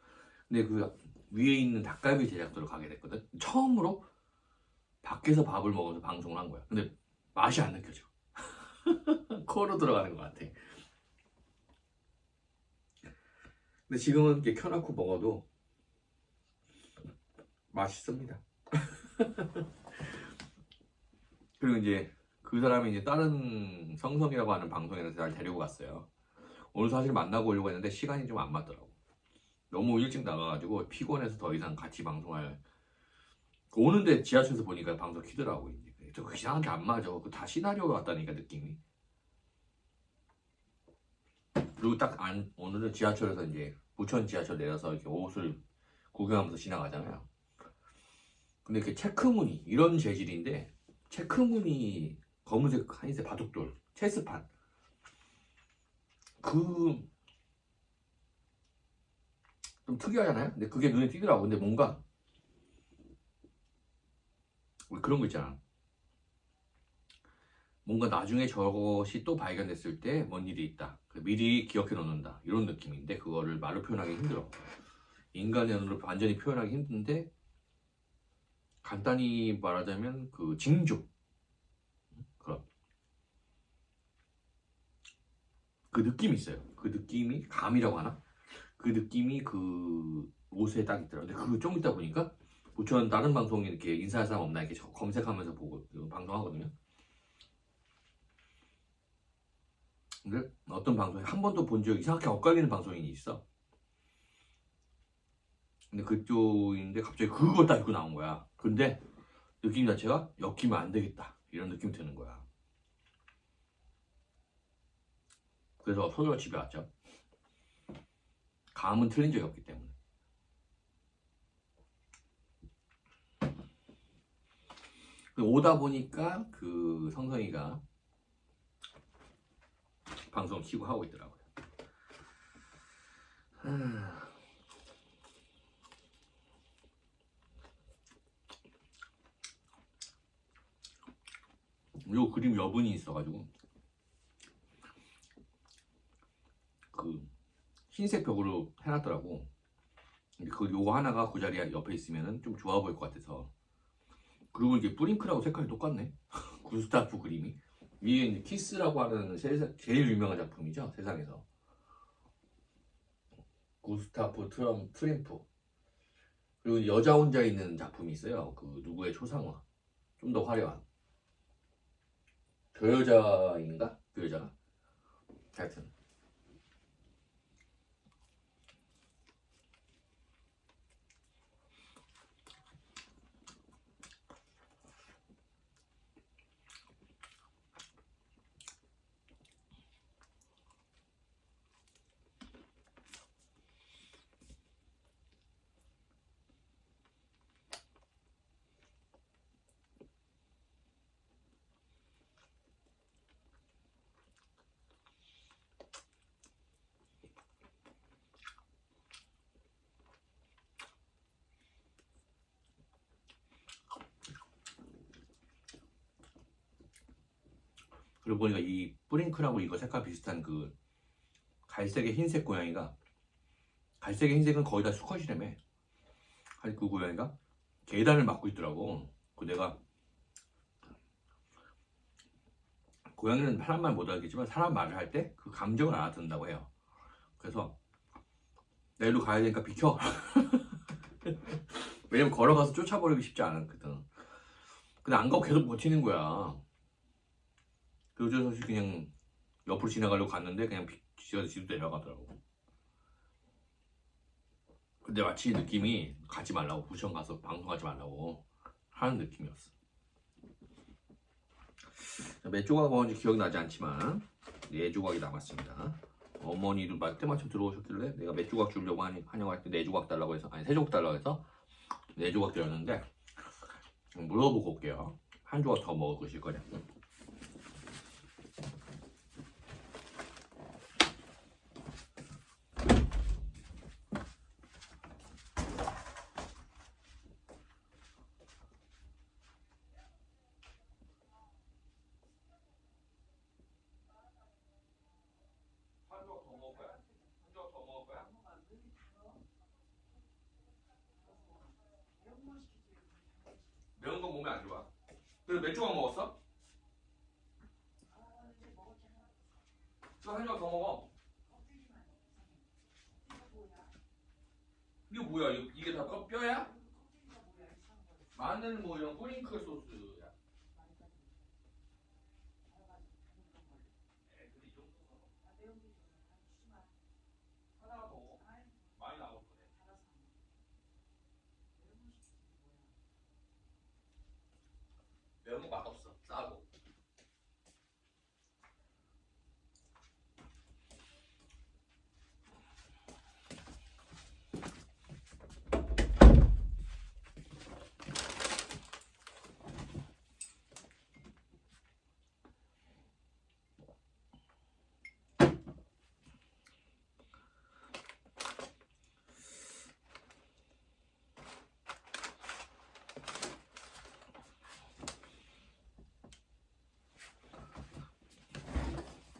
근데 그 위에 있는 닭갈비 제작소로 가게 됐거든. 처음으로 밖에서 밥을 먹어서 방송을 한 거야. 근데 맛이 안 느껴져. 코로 들어가는 것 같아. 근데 지금은 이렇게 켜놓고 먹어도 맛있습니다. 그리고 이제 그 사람이 이제 다른 성성이라고 하는 방송에서 날 데리고 갔어요. 오늘 사실 만나고 오려고 했는데 시간이 좀 안 맞더라고. 너무 일찍 나가가지고 피곤해서 더 이상 같이 방송할. 오는데 지하철에서 보니까 방송 키더라고. 이제 그 이상한데 안 맞아. 그 다 시나리오가 같다니까 느낌이. 그리고 딱 오늘은 지하철에서 이제 부천 지하철 내려서 이렇게 옷을 구경하면서 지나가잖아요. 근데 그 체크무늬 이런 재질인데 체크무늬 검은색 하얀색 바둑돌 체스판 그 좀 특이하잖아요. 근데 그게 눈에 띄더라고. 근데 뭔가 그런 거 있잖아. 뭔가 나중에 저것이 또 발견됐을 때 뭔 일이 있다. 미리 기억해 놓는다. 이런 느낌인데 그거를 말로 표현하기 힘들어. 인간의 언어로 완전히 표현하기 힘든데 간단히 말하자면 그 징조. 그런 그 느낌이 있어요. 그 느낌이 감이라고 하나? 그 느낌이 그 옷에 딱 있더라고요. 근데 그거 좀 있다 보니까 저는 다른 방송에 이렇게 인사할 사람 없나 이렇게 검색하면서 보고 방송하거든요. 근데 어떤 방송에 한 번도 본 적이 이상하게 엇갈리는 방송인이 있어. 근데 그쪽인데 갑자기 그걸 딱 입고 나온 거야. 근데 느낌 자체가 엮이면 안 되겠다 이런 느낌이 드는 거야. 그래서 서둘러 집에 왔죠. 감은 틀린 적이 없기 때문에. 오다 보니까 그 성성이가 방송 키고 하고 있더라고요. 요 그림 여분이 있어가지고 그 흰색 벽으로 해놨더라고. 근데 그 요거 하나가 그 자리에 옆에 있으면은 좀 좋아 보일 것 같아서. 그리고 이게 뿌링클하고 색깔이 똑같네. 구스타프 그림이. 위에 이제 키스라고 하는 제일 유명한 작품이죠 세상에서. 구스타프 트림프. 그리고 여자 혼자 있는 작품이 있어요. 그 누구의 초상화. 좀 더 화려한. 그 여자인가? 그 여자가. 하여튼. 그리고 보니까 이 뿌링클하고 이거 색깔 비슷한 그 갈색의 흰색 고양이가, 갈색의 흰색은 거의 다 수컷이라며. 그 고양이가 계단을 막고 있더라고. 그 내가 고양이는 사람 말 못 알겠지만 사람 말을 할 때 그 감정을 알아듣는다고 해요. 그래서 나 일로 가야 되니까 비켜. 왜냐면 걸어가서 쫓아버리기 쉽지 않았거든. 근데 안 가고 계속 버티는 거야. 그래서 그냥 옆으로 지나가려고 갔는데 그냥 지도 내려가더라고. 근데 마치 느낌이 가지 말라고, 부천 가서 방송하지 말라고 하는 느낌이었어. 몇 조각 먹은지 기억나지 않지만 4조각이 남았습니다. 어머니도 때마침 들어오셨길래 내가 몇 조각 주려고 하냐고 할 때 4조각 달라고 해서, 아니 3조각 달라고 해서 4조각 드렸는데 물어보고 올게요. 한 조각 더 먹으실 거냐? 한 조각 더 먹을 거야? 한 조각 더 먹을 거야? 매운 거 몸에 안 좋아. 그래서 몇 조각 먹었어? 또 한 조각 더 먹어. 이게 뭐야? 이게 다 뼈야? 마늘 뭐 이런 뿌링클 소스야. 근데 이 정도는 하나가 더 먹어? 많이 나올 거네. 매운 거 맛없어. 싸고.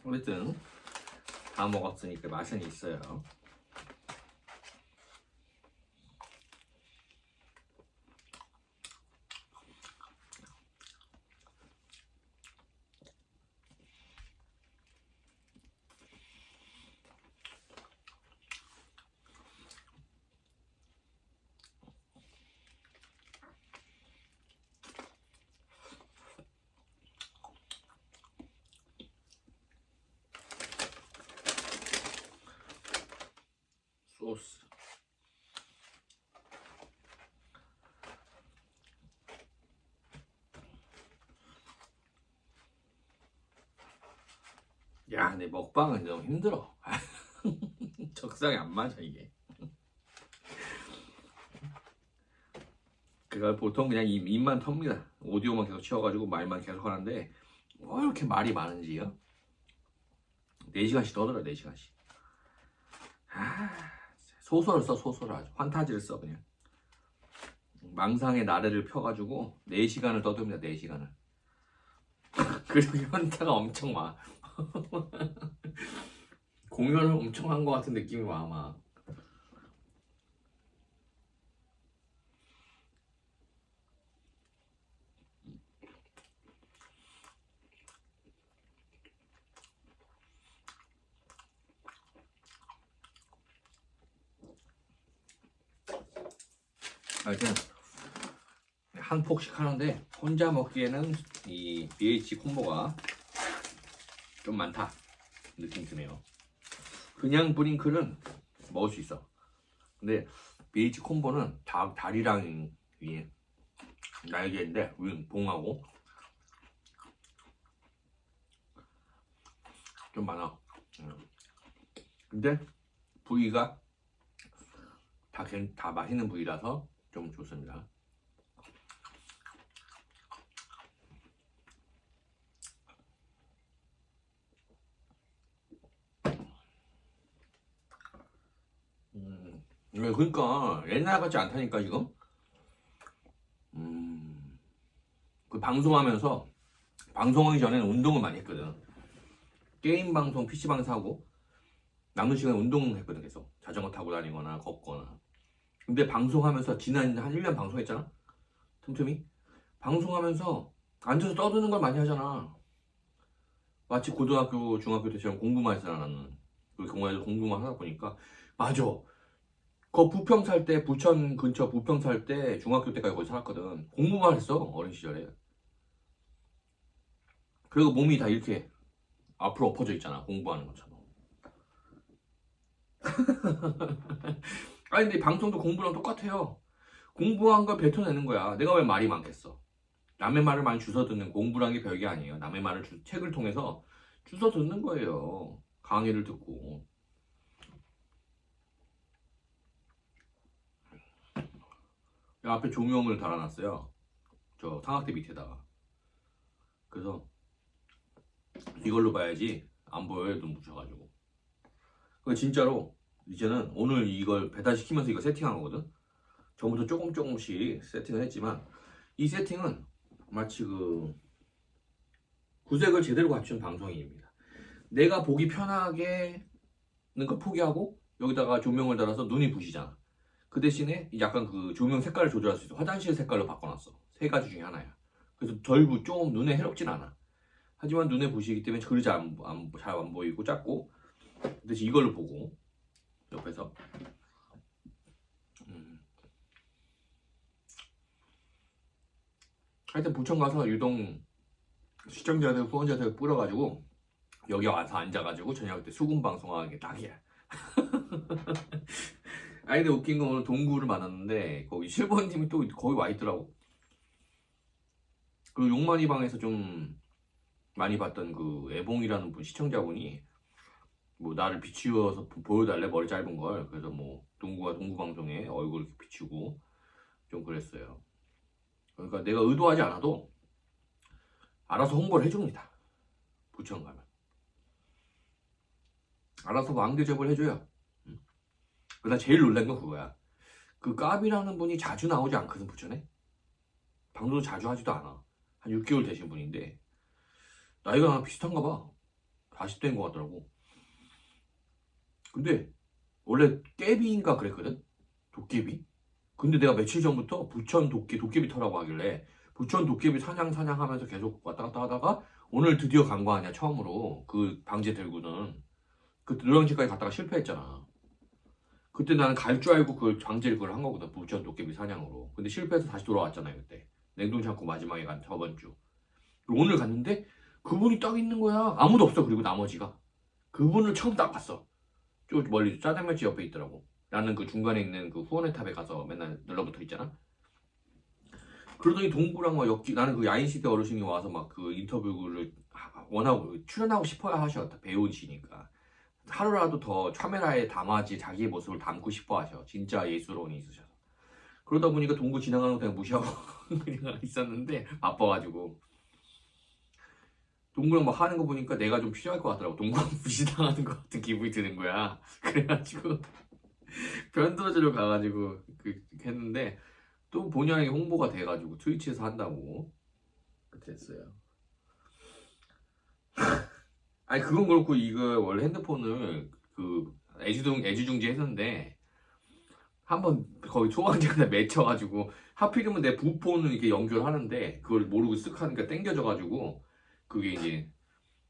어쨌든 다 먹었으니까 맛은 있어요. 소스. 야, 내 먹방은 너무 힘들어. 적성이 안 맞아 이게. 그걸 보통 그냥 입만 텁니다. 오디오만 계속 치워가지고 말만 계속 하는데 왜 이렇게 말이 많은지요? 4시간씩 떠들어. 4시간씩. 소설을 써. 소설을 아주 환타지를 써. 그냥 망상의 나래를 펴가지고 4시간을 떠듭니다. 4시간을. 그리고 현타가 엄청 와. 공연을 엄청 한 것 같은 느낌이 와. 막 하여튼 한 폭씩 하는데 혼자 먹기에는 이 BH 콤보가 좀 많다 느낌 드네요. 그냥 브링클은 먹을 수 있어. 근데 BH 콤보는 다리랑 위에 날개인데 위는 봉하고 좀 많아. 근데 부위가 다 맛있는 부위라서 좀 좋습니다. 그러니까 옛날 같지 않다니까 지금. 그 방송하면서 방송하기 전에는 운동을 많이 했거든. 게임 방송, PC 방송 하고 남는 시간에 운동했거든. 계속 자전거 타고 다니거나 걷거나. 근데 방송하면서 지난 한 1년 방송했잖아. 틈틈이 방송하면서 앉아서 떠드는 걸 많이 하잖아. 마치 고등학교, 중학교 때처럼 공부만 했잖아. 나는 그 공부에서 공부만 하다 보니까. 맞아. 그 부평 살 때, 부천 근처 부평 살 때 중학교 때까지 거기 살았거든. 공부만 했어. 어린 시절에. 그리고 몸이 다 이렇게 앞으로 엎어져 있잖아. 공부하는 것처럼. 아니 근데 방송도 공부랑 똑같아요. 공부한 걸 뱉어내는 거야. 내가 왜 말이 많겠어. 남의 말을 많이 주워 듣는, 공부란 게 별게 아니에요. 남의 말을 책을 통해서 주워 듣는 거예요. 강의를 듣고. 앞에 조명을 달아놨어요. 저 삼각대 밑에다가. 그래서 이걸로 봐야지 안 보여요. 눈 부셔가지고. 그 진짜로 이제는 오늘 이걸 배달시키면서 이거 세팅한 거거든. 전부터 조금씩 세팅을 했지만 이 세팅은 마치 그 구색을 제대로 갖춘 방송인입니다. 내가 보기 편하게 는 걸 포기하고 여기다가 조명을 달아서 눈이 부시잖아. 그 대신에 약간 그 조명 색깔을 조절할 수 있어. 화장실 색깔로 바꿔놨어. 3가지 중에 하나야. 그래서 좀 눈에 해롭진 않아. 하지만 눈에 부시기 때문에 그리 잘 안 보이고 작고. 대신 이걸로 보고 옆에서 하여튼 부천 가서 유동 시청자들 후원자들 뿌려가지고 여기 와서 앉아가지고 저녁 때 수군 방송하는 게 딱이야. 아니 근데 웃긴 건 오늘 동구를 만났는데 거기 실버님이 또 거기 와 있더라고. 그 용만이 방에서 좀 많이 봤던 그 애봉이라는 분 시청자분이 뭐 나를 비추어서 보여달래. 머리 짧은 걸. 그래서 뭐 동구 방송에 얼굴 이렇게 비추고 좀 그랬어요. 그러니까 내가 의도하지 않아도 알아서 홍보를 해줍니다. 부천 가면 알아서 왕대접을 해줘요. 나 제일 놀란 건 그거야. 그 까비라는 분이 자주 나오지 않거든. 부천에 방송 자주 하지도 않아. 한 6개월 되신 분인데 나이가 비슷한가 봐. 다시 된 것 같더라고. 근데 원래 깨비인가 그랬거든? 도깨비? 근데 내가 며칠 전부터 부천 도깨비 터라고 하길래 부천 도깨비 사냥하면서 계속 왔다 갔다 하다가 오늘 드디어 간 거 아니야, 처음으로. 그 방제 들고는. 그 노량진까지 갔다가 실패했잖아. 그때 나는 갈 줄 알고 그 방제를 그걸 한 거거든, 부천 도깨비 사냥으로. 근데 실패해서 다시 돌아왔잖아요, 그때. 냉동창고 마지막에 간 저번 주. 그리고 오늘 갔는데 그분이 딱 있는 거야. 아무도 없어. 그리고 나머지가. 그분을 처음 딱 봤어. 저 멀리 짜장면집 옆에 있더라고. 나는 그 중간에 있는 그 후원의 탑에 가서 맨날 눌러붙어 있잖아. 그러더니 동구랑 막 나는 그 야인시대 어르신이 와서 막 그 인터뷰를 원하고 출연하고 싶어야 하셔. 배우시니까. 하루라도 더 카메라에 담아지 자기의 모습을 담고 싶어 하셔. 진짜 예술원이 있으셔서. 그러다 보니까 동구 지나가는 거 그냥 무시하고 그냥 있었는데 바빠가지고. 동구랑 막 하는 거 보니까 내가 좀 필요할 것 같더라고. 동구랑 무시당하는 것 같은 기분이 드는 거야. 그래가지고 변도주로 가가지고 했는데 또 본의 아니게 홍보가 돼가지고 트위치에서 한다고 그렇게 했어요. 아니 그건 그렇고 이거 원래 핸드폰을 그 애지중지 했는데 한번 거의 초강제한테 맺혀가지고 하필이면 내 부폰을 이렇게 연결하는데 그걸 모르고 쓱 하니까 땡겨져가지고 그게 이제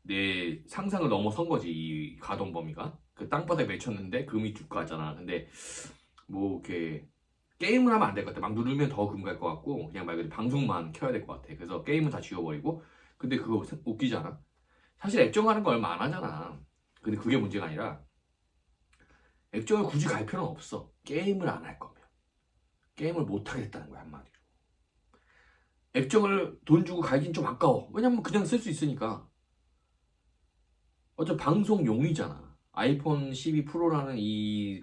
내 상상을 넘어선 거지, 이 가동 범위가. 그 땅바닥에 맺혔는데 금이 쭉 가잖아. 근데 뭐 이렇게 게임을 하면 안 될 것 같아. 막 누르면 더 금 갈 것 같고 그냥 말 그대로 방송만 켜야 될 것 같아. 그래서 게임은 다 지워버리고. 근데 그거 웃기지 않아? 사실 액정하는 거 얼마 안 하잖아. 근데 그게 문제가 아니라 액정을 굳이 갈 필요는 없어. 게임을 안 할 거면. 게임을 못 하겠다는 거야, 한마디로. 액정을 돈 주고 갈긴 좀 아까워. 왜냐면 그냥 쓸 수 있으니까. 어차피 방송용이잖아. 아이폰 12 프로라는 이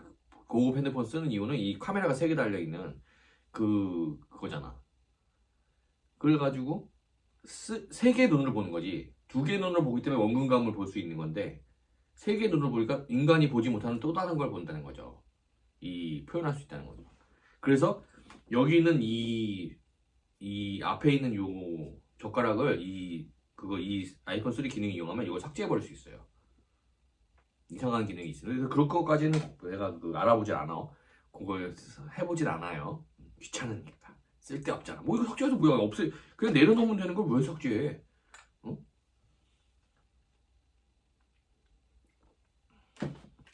고급 핸드폰 쓰는 이유는 이 카메라가 3개 달려있는 그거잖아. 그래가지고 3개의 눈으로 보는 거지. 2개의 눈으로 보기 때문에 원근감을 볼 수 있는 건데 3개의 눈으로 보니까 인간이 보지 못하는 또 다른 걸 본다는 거죠. 이 표현할 수 있다는 거죠. 그래서 여기 있는 이 앞에 있는 요 젓가락을 이 아이폰 3 기능을 이용하면 이걸 삭제해 버릴 수 있어요. 이상한 기능이 있어요. 그래서 그럴 것까지는 내가 알아보질 않아. 그걸 해보질 않아요. 귀찮으니까. 쓸데없잖아. 뭐 이거 삭제해서 뭐야, 없애. 그냥 내려놓으면 되는 걸 왜 삭제해? 어?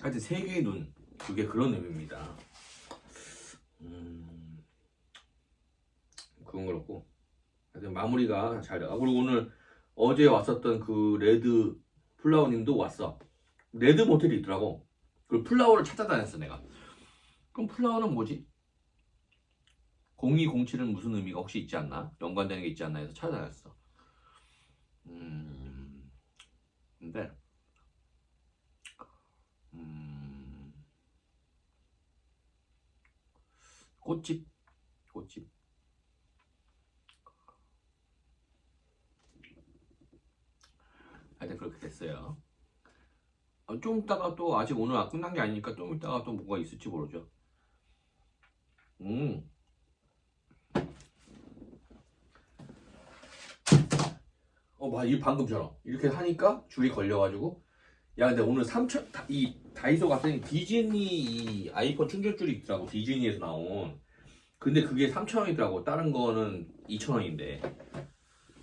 하여튼 3개의 눈, 그게 그런 의미입니다. 그건 그렇고 하여튼 마무리가 잘 돼. 그리고 오늘 어제 왔었던 그 레드 플라워님도 왔어. 레드 모텔이 있더라고. 그 플라워를 찾아다녔어 내가. 그럼 플라워는 뭐지? 0207은 무슨 의미가 혹시 있지 않나? 연관되는 게 있지 않나 해서 찾아다녔어. 근데 꽃집 하여튼 그렇게 됐어요. 좀 이따가 또 아직 오늘 끝난 게 아니니까 좀 이따가 또 뭐가 있을지 모르죠. 이 방금처럼 이렇게 하니까 줄이 걸려가지고 야, 근데 오늘 이 다이소 갔더니 디즈니 이 아이폰 충전줄이 있더라고. 디즈니에서 나온. 근데 그게 3,000원이더라고. 다른 거는 2,000원인데.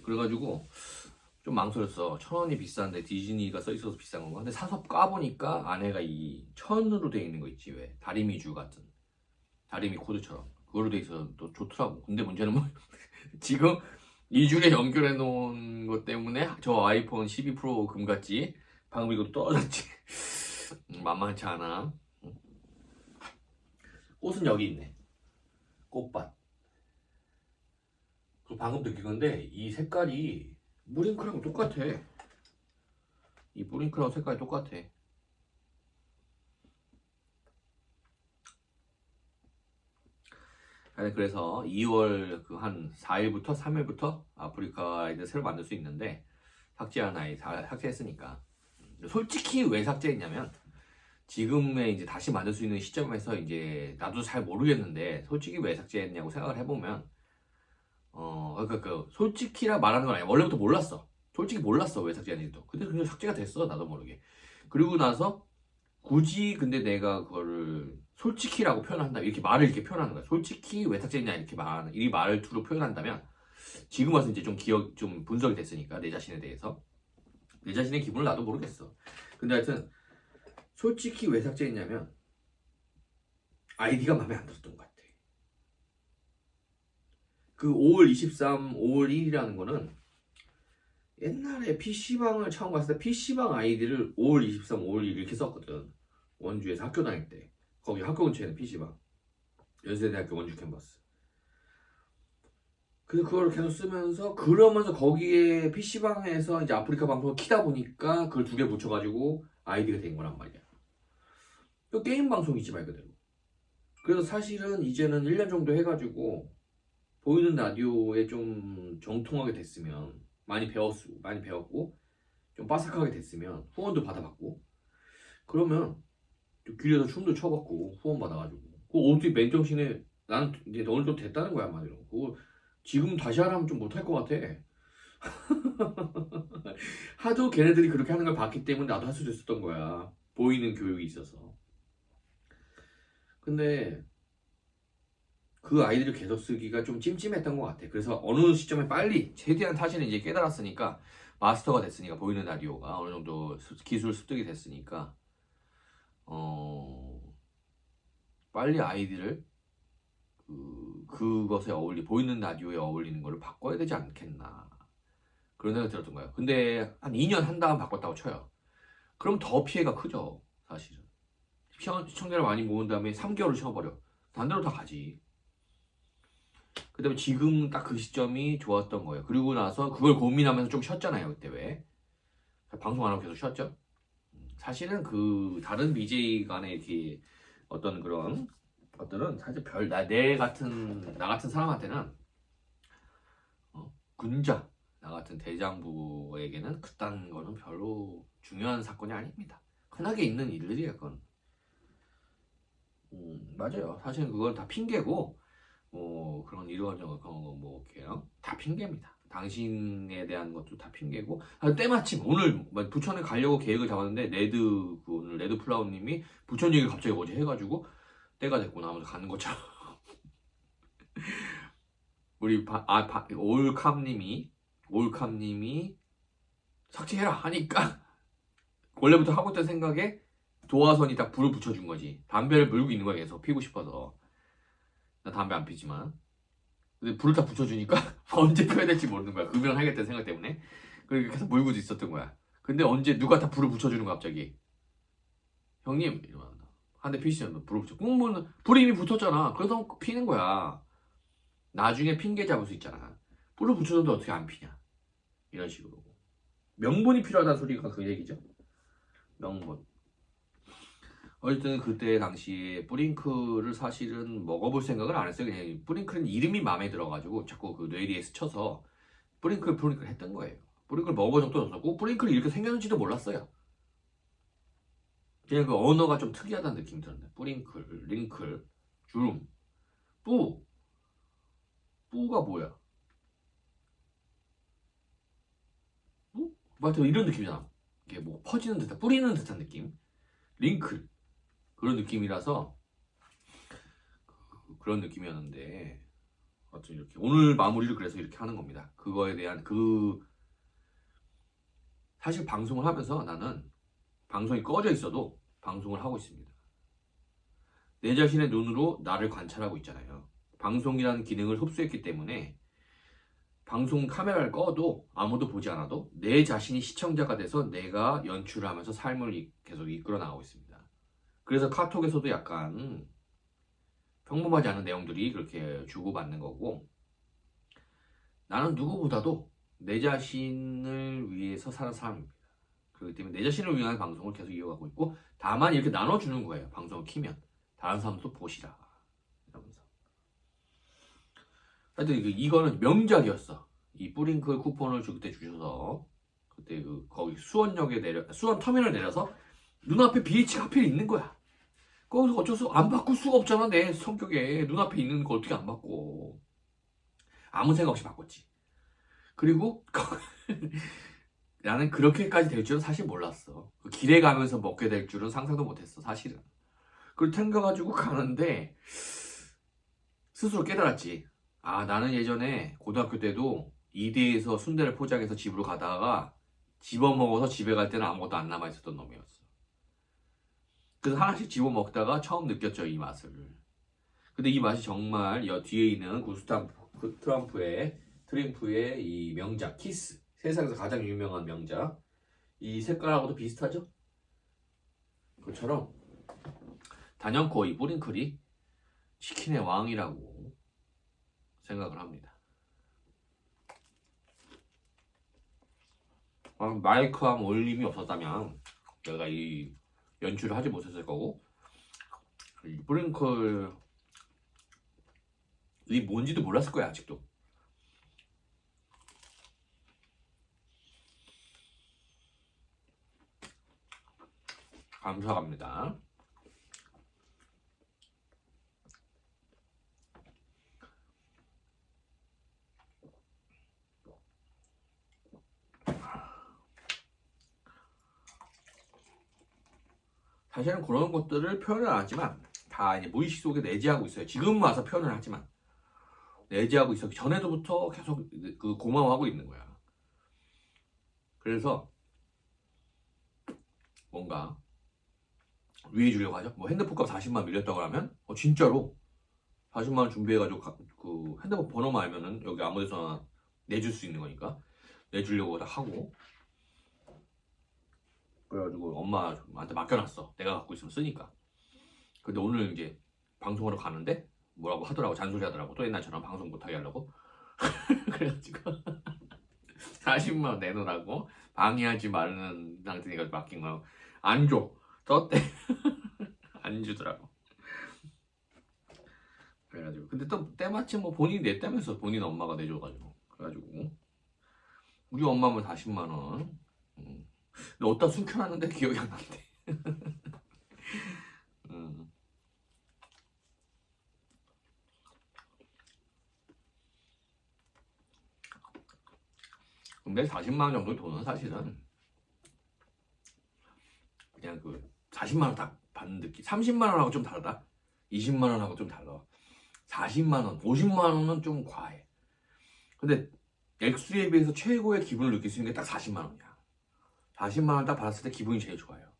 그래가지고 좀 망설였어. 1,000원이 비싼데 디즈니가 써있어서 비싼 건가? 근데 사서 까보니까 안에가 이 천으로 돼 있는 거 있지, 왜? 다리미주 같은 다리미 코드처럼 그걸로 돼 있어서 또 좋더라고. 근데 문제는 뭐 지금 이 줄에 연결해 놓은 것 때문에 저 아이폰 12 프로 금같지? 방금 이거 떨어졌지. 만만치 않아. 꽃은 여기 있네. 꽃밭. 그리고 방금 느낀 건데 이 색깔이 무링크랑 똑같아. 이 무링크랑 색깔이 똑같아. 그래서 2월 그 한 4일부터 3일부터 아프리카 이제 새로 만들 수 있는데 삭제한 아이 다 삭제했으니까. 솔직히 왜 삭제했냐면 지금의 이제 다시 만들 수 있는 시점에서 이제 나도 잘 모르겠는데 솔직히 왜 삭제했냐고 생각을 해보면 솔직히라 말하는 건 아니야. 원래부터 몰랐어. 솔직히 몰랐어 왜 삭제하는지도. 근데 그냥 삭제가 됐어 나도 모르게. 그리고 나서 굳이 근데 내가 그거를 솔직히라고 표현한다 이렇게 말을 이렇게 표현하는 거야. 솔직히 왜 삭제했냐 이렇게 말하는 이 말투로 표현한다면 지금 와서 이제 좀 기억 좀 분석이 됐으니까 내 자신에 대해서 내 자신의 기분을 나도 모르겠어. 근데 하여튼 솔직히 왜 삭제했냐면 아이디가 마음에 안 들었던 것 같아. 그 5월 23, 5월 1일이라는 거는 옛날에 PC방을 처음 갔을 때 PC방 아이디를 5월 23, 5월 1일 이렇게 썼거든. 원주에서 학교 다닐 때. 거기 학교 근처에는 PC방. 연세대학교 원주 캠퍼스. 그래서 그걸 계속 쓰면서 그러면서 거기에 PC방에서 이제 아프리카 방송을 키다 보니까 그걸 두 개 붙여가지고 아이디가 된 거란 말이야. 또 게임 방송이지 말 그대로. 그래서 사실은 이제는 1년 정도 해가지고 보이는 라디오에 좀 정통하게 됐으면 많이 배웠고 좀 빠삭하게 됐으면 후원도 받아봤고 그러면 길에서 춤도 춰봤고 후원 받아가지고 그거 어떻게 맨정신에 나는 이제 어느 정도 됐다는 거야 한마디로. 그거 지금 다시 하라면 좀 못할 것 같아. 하도 걔네들이 그렇게 하는 걸 봤기 때문에 나도 할 수 있었던 거야. 보이는 교육이 있어서. 근데 그 아이들을 계속 쓰기가 좀 찜찜했던 것 같아. 그래서 어느 시점에 빨리 최대한 사실은 이제 깨달았으니까 마스터가 됐으니까 보이는 라디오가 어느 정도 기술 습득이 됐으니까 빨리 아이들을 그것에 보이는 라디오에 어울리는 거를 바꿔야 되지 않겠나 그런 생각이 들었던 거예요. 근데 한 2년 한 다음 바꿨다고 쳐요. 그럼 더 피해가 크죠 사실은. 시청자를 많이 모은 다음에 3개월을 쉬어버려. 다른 데로 다 가지. 그 다음에 지금 딱 그 시점이 좋았던 거예요. 그리고 나서 그걸 고민하면서 좀 쉬었잖아요 그때 왜 방송 안 하고 계속 쉬었죠. 사실은 그 다른 BJ 간의 이렇게 어떤 그런 것들은 사실 나 같은 사람한테는 군자 나 같은 대장부에게는 그딴 거는 별로 중요한 사건이 아닙니다. 흔하게 있는 일들이에요 그건. 맞아요. 사실은 그건 다 핑계고 뭐 그런 이런저런 그런 거 뭐 그냥 다 핑계입니다. 당신에 대한 것도 다 핑계고 때마침 오늘 부천에 가려고 계획을 잡았는데 오늘 레드 플라워님이 부천 얘기를 갑자기 어제 해가지고 때가 됐구나 하면서 가는 것처럼 우리 올캄님이 삭제해라 하니까 원래부터 하고 있던 생각에 도화선이 딱 불을 붙여준 거지. 담배를 물고 있는 거야 계속 피고 싶어서. 나 담배 안 피지만 근데 불을 딱 붙여주니까 언제 펴야 될지 모르는 거야. 금연 하겠다는 생각 때문에. 그러니까 계속 물고 있었던 거야. 근데 언제 누가 다 불을 붙여주는 거야 갑자기. 형님 이러면 한 대 피시면 불을 붙여. 그러면 불이 이미 붙었잖아. 그래서 피는 거야. 나중에 핑계 잡을 수 있잖아. 불을 붙여줬는데 어떻게 안 피냐. 이런 식으로. 명분이 필요하다는 소리가 그 얘기죠. 명분. 어쨌든 그때 당시에 뿌링클을 사실은 먹어볼 생각을 안 했어요. 그냥 뿌링클은 이름이 마음에 들어가지고 자꾸 그 뇌리에 스쳐서 뿌링클 했던 거예요. 뿌링클 먹어본 적도 없었고 뿌링클이 이렇게 생겼는지도 몰랐어요. 그냥 그 언어가 좀 특이하다는 느낌이 들었네. 뿌링클, 링클, 주름, 뿌가 뭐야? 뿌? 맞아 이런 느낌이잖아. 이게 뭐 퍼지는 듯한 뿌리는 듯한 느낌. 링클 그런 느낌이라서 그런 느낌이었는데 어쨌든 이렇게 오늘 마무리를 그래서 이렇게 하는 겁니다. 그거에 대한 사실 방송을 하면서 나는 방송이 꺼져 있어도 방송을 하고 있습니다. 내 자신의 눈으로 나를 관찰하고 있잖아요. 방송이라는 기능을 흡수했기 때문에 방송 카메라를 꺼도 아무도 보지 않아도 내 자신이 시청자가 돼서 내가 연출을 하면서 삶을 계속 이끌어 나가고 있습니다. 그래서 카톡에서도 약간 평범하지 않은 내용들이 그렇게 주고받는 거고 나는 누구보다도 내 자신을 위해서 사는 사람입니다. 그렇기 때문에 내 자신을 위한 방송을 계속 이어가고 있고 다만 이렇게 나눠주는 거예요. 방송을 키면 다른 사람도 보시라 이러면서 하여튼 이거는 명작이었어. 이 뿌링클 쿠폰을 그때 주셔서 그때 거기 수원 터미널 내려서 눈앞에 BH가 하필 있는 거야. 거기서 어쩔 수 안 바꿀 수가 없잖아. 내 성격에 눈앞에 있는 거 어떻게 안 바꿔. 아무 생각 없이 바꿨지. 그리고 나는 그렇게까지 될 줄은 사실 몰랐어. 그 길에 가면서 먹게 될 줄은 상상도 못했어, 사실은. 그걸 챙겨가지고 가는데 스스로 깨달았지. 아, 나는 예전에 고등학교 때도 이대에서 순대를 포장해서 집으로 가다가 집어먹어서 집에 갈 때는 아무것도 안 남아있었던 놈이었어. 그래서 하나씩 집어먹다가 처음 느꼈죠, 이 맛을. 근데 이 맛이 정말 여 뒤에 있는 트럼프의 이 명작 키스, 세상에서 가장 유명한 명작, 이 색깔하고도 비슷하죠? 그처럼 단연코 이 뿌링클이 치킨의 왕이라고 생각을 합니다. 마이크함 올림이 없었다면 내가 이 연출을 하지 못했을 거고, 이 뿌링클이 뭔지도 몰랐을 거야, 아직도. 감사합니다. 사실은 그런 것들을 표현을 안 하지만 다 이제 무의식 속에 내재하고 있어요. 지금 와서 표현을 하지만 내재하고 있었기 전에도부터 계속 그 고마워하고 있는 거야. 그래서 뭔가 위해 주려고 하죠. 뭐 핸드폰값 40만 밀렸다고 하면 진짜로 40만 원 준비해가지고 그 핸드폰 번호만 알면은 여기 아무 데서나 내줄 수 있는 거니까 내주려고 다 하고, 그래가지고 엄마한테 맡겨놨어. 내가 갖고 있으면 쓰니까. 근데 오늘 이제 방송하러 가는데 뭐라고 하더라고. 잔소리 하더라고. 또 옛날처럼 방송 못하게 하려고. 그래가지고 40만 원 내놓으라고 방해하지 말라는 상태니까 맡긴 거 안 줘. 떴대. 안 주더라고. 그래가지고 근데 또 때마침 뭐 본인이 냈다면서, 본인 엄마가 내줘가지고. 그래가지고 우리 엄마는 40만 원. 근데 어디다 숨겨놨는데 기억이 안 난대. 음. 근데 40만 원 정도 돈은 사실은 그냥 그 40만 원 딱 받는 느낌. 30만 원하고 좀 다르다. 20만 원하고 좀 달라. 40만 원, 50만 원은 좀 과해. 근데 액수에 비해서 최고의 기분을 느낄 수 있는 게 딱 40만 원이야. 40만 원 딱 받았을 때 기분이 제일 좋아요.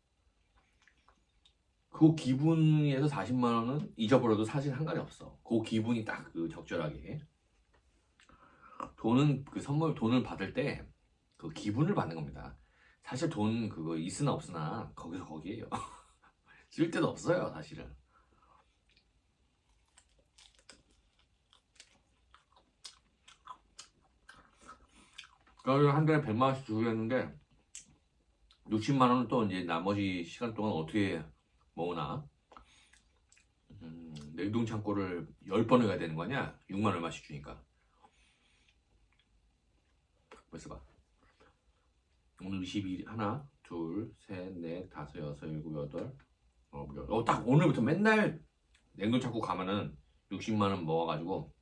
그 기분에서 40만 원은 잊어버려도 사실 상관이 없어. 그 기분이 딱 그 적절하게. 돈은 그 선물, 돈을 받을 때 그 기분을 받는 겁니다. 사실 돈 그거 있으나 없으나 거기서 거기에요. 쓸 데도 없어요, 사실은. 그래서 한 달에 100만 원씩 주고 했는데 60만 원은 또 이제 나머지 시간 동안 어떻게 모으나. 냉동 창고를 10번을 가야 되는 거 아니야? 6만 얼마씩 주니까. 벌써 봐. 오늘 22일 하나, 둘, 셋, 넷, 다섯, 여섯, 일곱, 여덟. 딱 오늘부터 맨날 냉동 창고 가면은 60만 원 모아가지고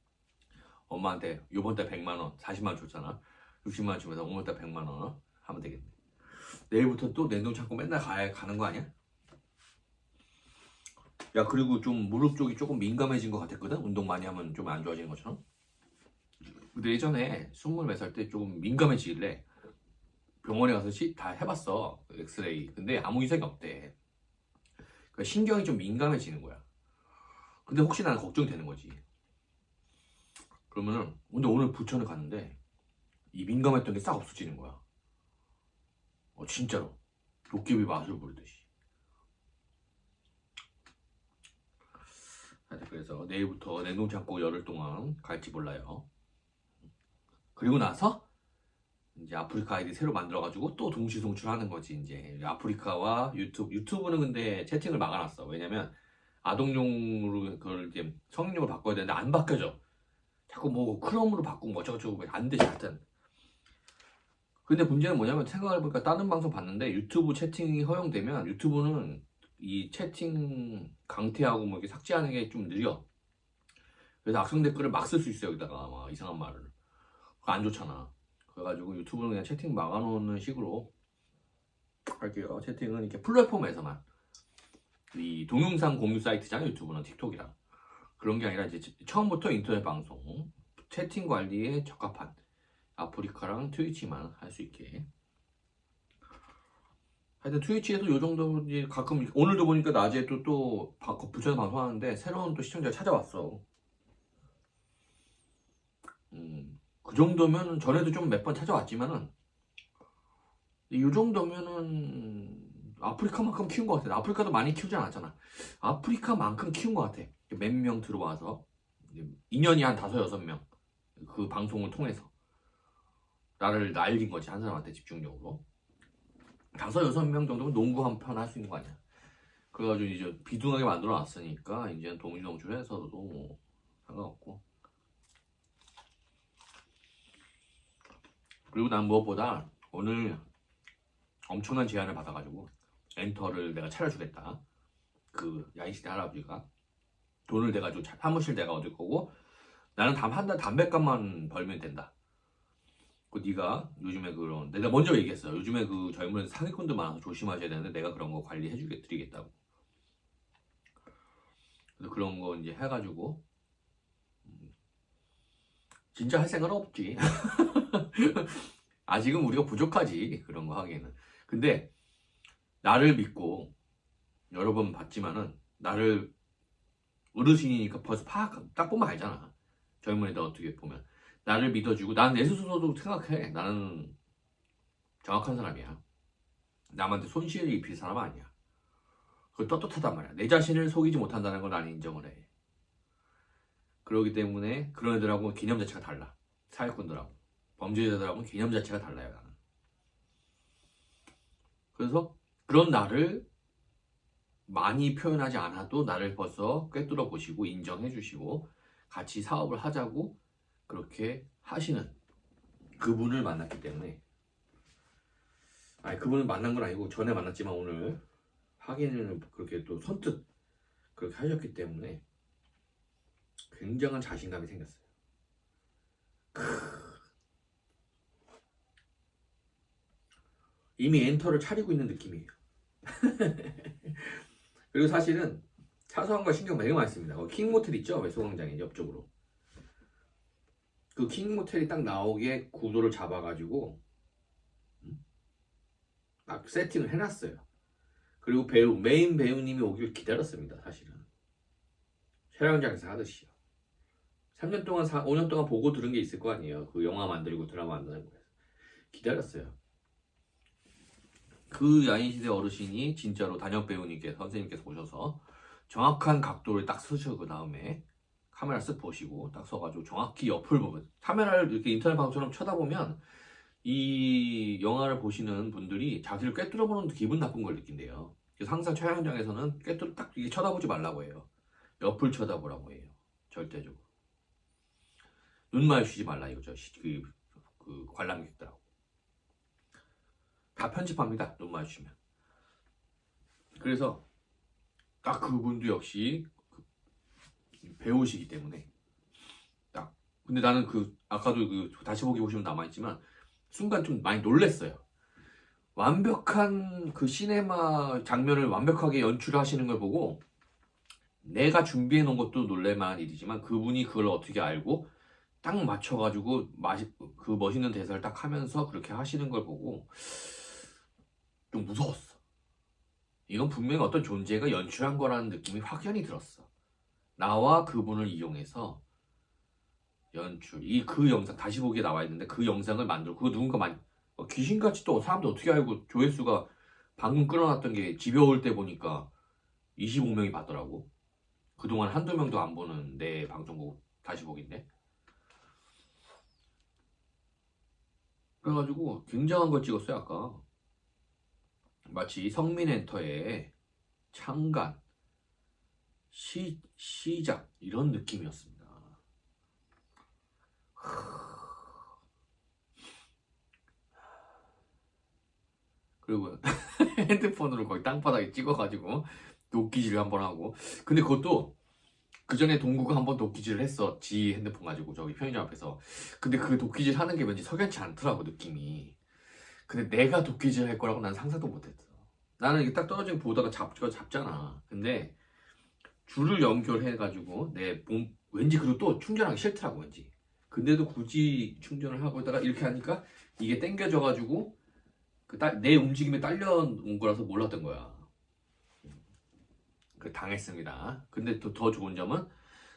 엄마한테 요번 달 100만 원, 40만 원 줬잖아. 60만 원 주면서 오늘 달 100만 원 하면 되겠네. 내일부터 또 냉동 창고 맨날 가는 거 아니야? 야, 그리고 좀 무릎 쪽이 조금 민감해진 것 같았거든? 운동 많이 하면 좀 안 좋아지는 것처럼. 근데 예전에 20몇 살 때 조금 민감해지길래 병원에 가서 다 해봤어. 엑스레이. 근데 아무 이상이 없대. 그러니까 신경이 좀 민감해지는 거야. 근데 혹시 나는 걱정이 되는 거지. 그러면은, 근데 오늘 부천에 갔는데 이 민감했던 게 싹 없어지는 거야. 진짜로. 도깨비 마술 부르듯이. 그래서 내일부터 냉동창고 열흘 동안 갈지 몰라요. 그리고 나서 이제 아프리카 아이디 새로 만들어가지고 또 동시 송출하는 거지. 이제 아프리카와 유튜브는 근데 채팅을 막아놨어. 왜냐면 아동용으로 그걸 이제 성인용으로 바꿔야 되는데 안 바뀌어져. 자꾸 뭐 크롬으로 바꾸고 뭐 어쩌고저쩌고 안 되지 하여튼. 근데 문제는 뭐냐면 생각해보니까 다른 방송 봤는데 유튜브 채팅이 허용되면 유튜브는 이 채팅 강퇴하고 뭐 이렇게 삭제하는 게 좀 느려. 그래서 악성 댓글을 막 쓸 수 있어요. 여기다가 막 이상한 말을. 그거 안 좋잖아. 그래가지고 유튜브는 그냥 채팅 막아놓는 식으로 할게요. 채팅은 이렇게 플랫폼에서만, 이 동영상 공유 사이트잖아요. 유튜브는 틱톡이랑 그런 게 아니라 이제 처음부터 인터넷 방송 채팅 관리에 적합한 아프리카랑 트위치만 할 수 있게. 하여튼 트위치에도 요 정도 이제 가끔, 오늘도 보니까 낮에 또 부천에 방송하는데 새로운 또 시청자가 찾아왔어. 그 정도면 전에도 좀 몇 번 찾아왔지만은 이 정도면은 아프리카만큼 키운 것 같아. 아프리카도 많이 키우지 않았잖아. 아프리카만큼 키운 것 같아. 몇 명 들어와서 인연이 한 5-6명 그 방송을 통해서 나를 날린 거지. 한 사람한테 집중적으로 5-6명 정도면 농구 한 편 할 수 있는 거 아니야. 그래가지고 이제 비등하게 만들어 놨으니까 이제는 동주동주해서도 뭐 상관없고. 그리고 난 무엇보다 오늘 엄청난 제안을 받아가지고 엔터를 내가 차려주겠다. 그 야인시대 할아버지가 돈을 대가지고 사무실 내가 얻을 거고 나는 한 달 담배값만 벌면 된다. 그 네가 요즘에 그런, 내가 먼저 얘기했어. 요즘에 그 젊은 사기꾼들 많아서 조심하셔야 되는데 내가 그런 거 관리해주게 드리겠다고. 그래서 그런 거 이제 해가지고 진짜 할 생각은 없지. 아직은 우리가 부족하지 그런 거 하기에는. 근데 나를 믿고 여러 번 봤지만은 나를 어르신이니까 벌써 딱 보면 알잖아. 젊은이들 어떻게 보면 나를 믿어주고, 난 내 스스로도 생각해. 나는 정확한 사람이야. 남한테 손실을 입힐 사람 아니야. 그거 떳떳하단 말이야. 내 자신을 속이지 못한다는 걸 나는 인정을 해. 그러기 때문에 그런 애들하고 개념 자체가 달라. 사기꾼들하고 범죄자들하고는 개념 자체가 달라요. 나는. 그래서 그런 나를 많이 표현하지 않아도 나를 벌써 꿰뚫어 보시고 인정해 주시고 같이 사업을 하자고 그렇게 하시는 그분을 만났기 때문에, 아니 그분을 만난 건 아니고 전에 만났지만 오늘 확인을 그렇게 또 선뜻 그렇게 하셨기 때문에 굉장한 자신감이 생겼어요. 이미 엔터를 차리고 있는 느낌이에요. 그리고 사실은 사소한 거 신경 매우 많이 씁니다. 킹모텔 있죠? 외소광장에 옆쪽으로. 그 킹모텔이 딱 나오게 구도를 잡아가지고 막 세팅을 해놨어요. 그리고 메인 배우님이 오길 기다렸습니다. 사실은 촬영장에서 하듯이요. 3년 동안 5년 동안 보고 들은 게 있을 거 아니에요. 그 영화 만들고 드라마 만드는 거에서 기다렸어요. 그 야인시대 어르신이 진짜로 단역 배우님께서, 선생님께서 오셔서 정확한 각도를 딱 쓰시고, 그 다음에 카메라 쓱 보시고 딱 서가지고 정확히 옆을 보면, 카메라를 이렇게 인터넷 방송처럼 쳐다보면 이 영화를 보시는 분들이 자기를 꿰뚫어 보는 기분 나쁜 걸 느낀대요. 그래서 항상 촬영장에서는 꿰뚫어 딱 이게 쳐다보지 말라고 해요. 옆을 쳐다보라고 해요. 절대적으로. 눈 마주치지 말라 이거죠. 그 관람객들하고 다 편집합니다. 눈 마주치면. 그래서 딱 그분도 역시 배우시기 때문에 딱. 근데 나는 아까도 다시 보기 보시면 남아있지만 순간 좀 많이 놀랬어요. 완벽한 그 시네마 장면을 완벽하게 연출하시는 걸 보고 내가 준비해 놓은 것도 놀랄만한 일이지만 그분이 그걸 어떻게 알고 딱 맞춰가지고 그 멋있는 대사를 딱 하면서 그렇게 하시는 걸 보고 좀 무서웠어. 이건 분명히 어떤 존재가 연출한 거라는 느낌이 확연히 들었어. 나와 그분을 이용해서 연출, 그 영상 다시 보기에 나와 있는데 그 영상을 만들고 그거 누군가 귀신같이 또 사람들 어떻게 알고, 조회수가 방금 끌어놨던 게 집에 올 때 보니까 25명이 봤더라고. 그동안 한두 명도 안 보는 내 방송국 다시 보기인데. 그래가지고 굉장한 걸 찍었어요. 아까 마치 성민엔터의 창간, 시작 이런 느낌이었습니다. 그리고 핸드폰으로 거의 땅바닥에 찍어가지고 녹기질 한번 하고. 근데 그것도 그 전에 동구가 한번 도끼질을 했어. 지 핸드폰 가지고 저기 편의점 앞에서. 근데 그 도끼질 하는 게 왠지 석연치 않더라고 느낌이. 근데 내가 도끼질 할 거라고 난 상상도 못했어. 나는 이게 딱 떨어지는 거 보다가 잡잖아. 근데 줄을 연결해가지고 왠지 그리고 또 충전하기 싫더라고 왠지. 근데도 굳이 충전을 하고 있다가 이렇게 하니까 이게 당겨져가지고 내 움직임에 딸려온 거라서 몰랐던 거야. 당했습니다. 근데 또 더 좋은 점은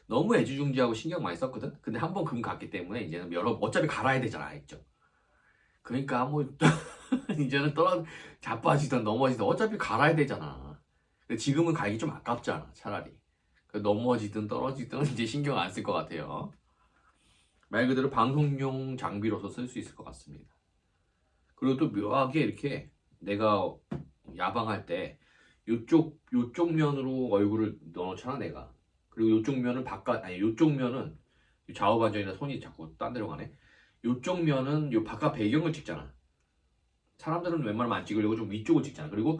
너무 애지중지하고 신경 많이 썼거든. 근데 한 번 금 갔기 때문에 이제는 어차피 갈아야 되잖아, 알죠? 그러니까 뭐 이제는 자빠지든 넘어지든 어차피 갈아야 되잖아. 근데 지금은 갈기 좀 아깝잖아, 차라리. 넘어지든 떨어지든 이제 신경 안 쓸 것 같아요. 말 그대로 방송용 장비로서 쓸 수 있을 것 같습니다. 그리고 또 묘하게 이렇게 내가 야방할 때 요쪽 면으로 얼굴을 넣어놓잖아 내가. 그리고 요쪽 면은 요쪽 면은 좌우 반전이나 손이 자꾸 딴 데로 가네. 요쪽 면은 요 바깥 배경을 찍잖아. 사람들은 웬만하면 안 찍으려고 좀 위쪽을 찍잖아. 그리고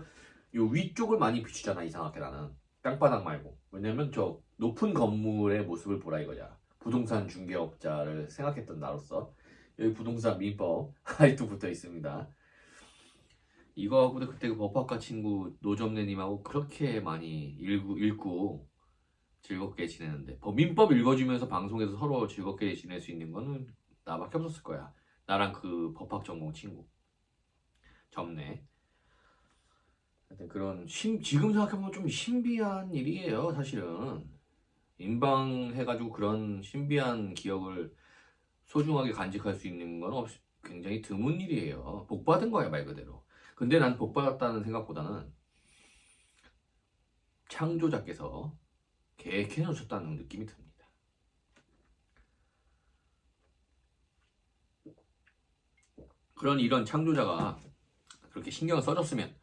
요 위쪽을 많이 비추잖아 이상하게 나는. 땅바닥 말고. 왜냐면 저 높은 건물의 모습을 보라 이거야. 부동산 중개업자를 생각했던 나로서 여기 부동산 민법 아직도 붙어 있습니다. 이거하고도 그때 그 법학과 친구 노점래님하고 그렇게 많이 읽고 즐겁게 지내는데 민법 읽어주면서 방송에서 서로 즐겁게 지낼 수 있는 거는 나밖에 없었을 거야. 나랑 그 법학 전공 친구 점래. 하여튼 그런 지금 생각해보면 좀 신비한 일이에요 사실은. 인방해가지고 그런 신비한 기억을 소중하게 간직할 수 있는 건 굉장히 드문 일이에요. 복 받은 거야 말 그대로. 근데 난 복 받았다는 생각보다는 창조자께서 계획해 놓으셨다는 느낌이 듭니다. 이런 창조자가 그렇게 신경을 써줬으면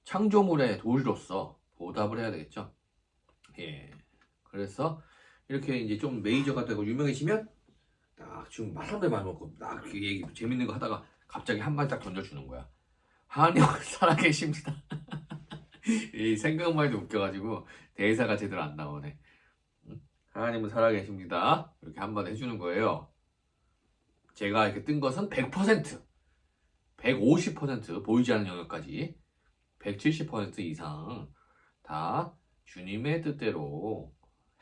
창조물의 도리로서 보답을 해야 되겠죠. 예. 그래서 이렇게 이제 좀 메이저가 되고 유명해지면 딱 지금 사람들 많이 먹고 딱 이렇게 재밌는 거 하다가 갑자기 한 발 딱 던져주는 거야. 하나님 살아계십니다. 이 생각만 해도 웃겨가지고 대사가 제대로 안 나오네. 하나님은 살아계십니다. 이렇게 한 번 해주는 거예요. 제가 이렇게 뜬 것은 100%, 150% 보이지 않는 영역까지 170% 이상 다 주님의 뜻대로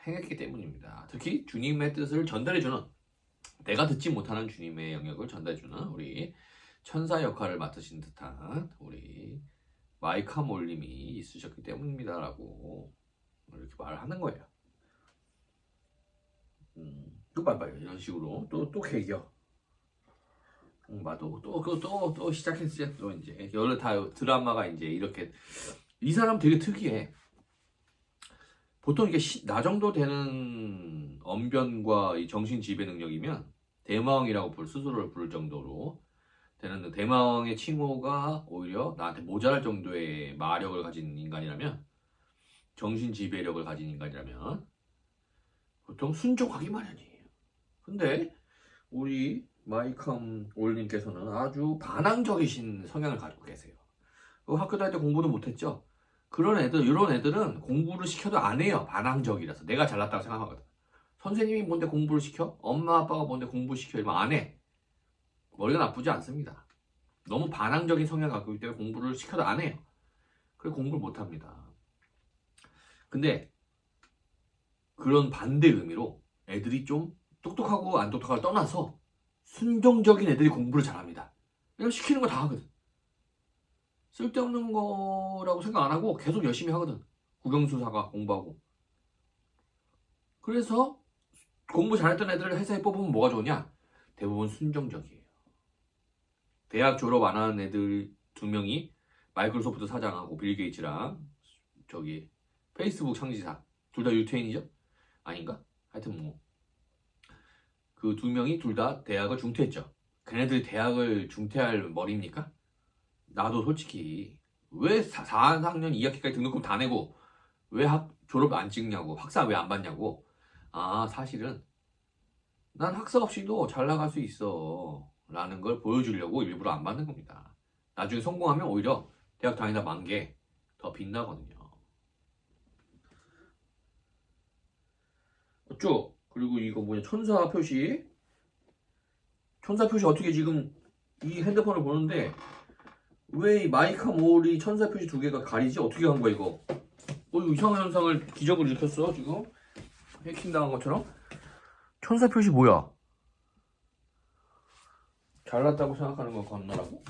행했기 때문입니다. 특히 주님의 뜻을 전달해주는, 내가 듣지 못하는 주님의 영역을 전달해주는 우리 천사 역할을 맡으신 듯한 우리 마이카 몰님이 있으셨기 때문입니다 라고 이렇게 말을 하는 거예요. 또 봐봐요. 이런 식으로 또 개겨. 또 시작했지. 또 이제 여러 다 드라마가 이제 이렇게. 이 사람 되게 특이해. 보통 이게 나 정도 되는 언변과 이 정신 지배 능력이면 대마왕이라고 스스로를 부를 정도로 되는, 대마왕의 칭호가 오히려 나한테 모자랄 정도의 마력을 가진 인간이라면, 정신 지배력을 가진 인간이라면 보통 순종하기 마련이에요. 근데 우리 마이컴 올님께서는 아주 반항적이신 성향을 가지고 계세요. 학교 다닐 때 공부도 못했죠. 이런 애들은 공부를 시켜도 안 해요. 반항적이라서. 내가 잘났다고 생각하거든. 선생님이 뭔데 공부를 시켜? 엄마 아빠가 뭔데 공부시켜? 이러면 안 해. 머리가 나쁘지 않습니다. 너무 반항적인 성향을 갖고 있기 때문에 공부를 시켜도 안 해요. 그래서 공부를 못 합니다. 근데 그런 반대 의미로 애들이 좀 똑똑하고 안 똑똑하고 떠나서 순종적인 애들이 공부를 잘합니다. 왜냐면 시키는 거 다 하거든. 쓸데없는 거라고 생각 안 하고 계속 열심히 하거든. 국영수사가 공부하고. 그래서 공부 잘했던 애들을 회사에 뽑으면 뭐가 좋으냐? 대부분 순종적이에요. 대학 졸업 안 하는 애들 2명이 마이크로소프트 사장하고 빌 게이츠랑 저기 페이스북 창시자, 둘 다 유태인이죠? 아닌가? 하여튼 뭐 그 2명이 둘 다 대학을 중퇴했죠. 걔네들이 대학을 중퇴할 머리입니까? 나도 솔직히 왜 4학년 2학기까지 등록금 다 내고 왜 졸업 안 찍냐고, 학사 왜 안 받냐고. 사실은 난 학사 없이도 잘 나갈 수 있어 라는 걸 보여주려고 일부러 안 받는 겁니다. 나중에 성공하면 오히려 대학 다니다 만 게 더 빛나거든요. 맞죠? 그리고 이거 뭐냐, 천사 표시. 천사 표시 어떻게 지금 이 핸드폰을 보는데 왜 이 마이카 몰이 천사 표시 두 개가 가리지? 어떻게 한 거야 이거? 이거 이상한 현상을 기적을 일으켰어 지금? 해킹 당한 것처럼? 천사 표시 뭐야? 잘났다고 생각하는 거 건너라고?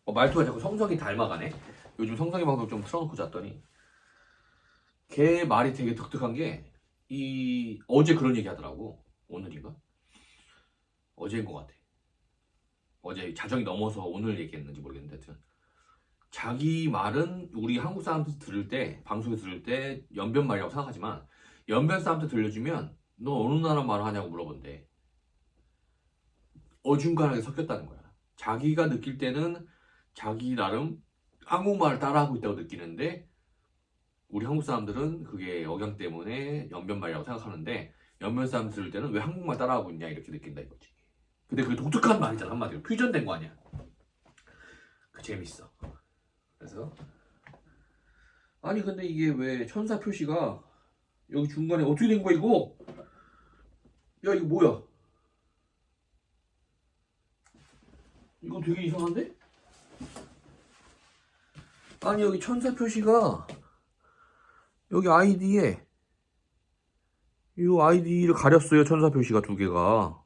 말투가 자꾸 성성이 닮아가네. 요즘 성성이 방송 좀 틀어놓고 잤더니 걔 말이 되게 독특한 게 어제 그런 얘기 하더라고. 오늘인가? 어제인 것 같아. 어제 자정이 넘어서 오늘 얘기했는지 모르겠는데 하여튼 자기 말은 우리 한국 사람들 들을 때, 방송에 들을 때 연변말이라고 생각하지만 연변 사람한테 들려주면 너 어느 나라 말 하냐고 물어본대. 어중간하게 섞였다는 거야. 자기가 느낄 때는 자기 나름 한국말을 따라하고 있다고 느끼는데 우리 한국 사람들은 그게 억양 때문에 연변말이라고 생각하는데 연변 사람 들을 때는 왜 한국말 따라하고 있냐 이렇게 느낀다 이거지. 근데 그게 독특한 말이잖아. 한마디로 퓨전된 거 아니야. 그 재밌어. 그래서 아니 근데 이게 왜 천사 표시가 여기 중간에 어떻게 된 거야 이거? 야 이거 뭐야? 이거 되게 이상한데? 아니 여기 천사 표시가 여기 아이디에 이 아이디를 가렸어요. 천사 표시가 두 개가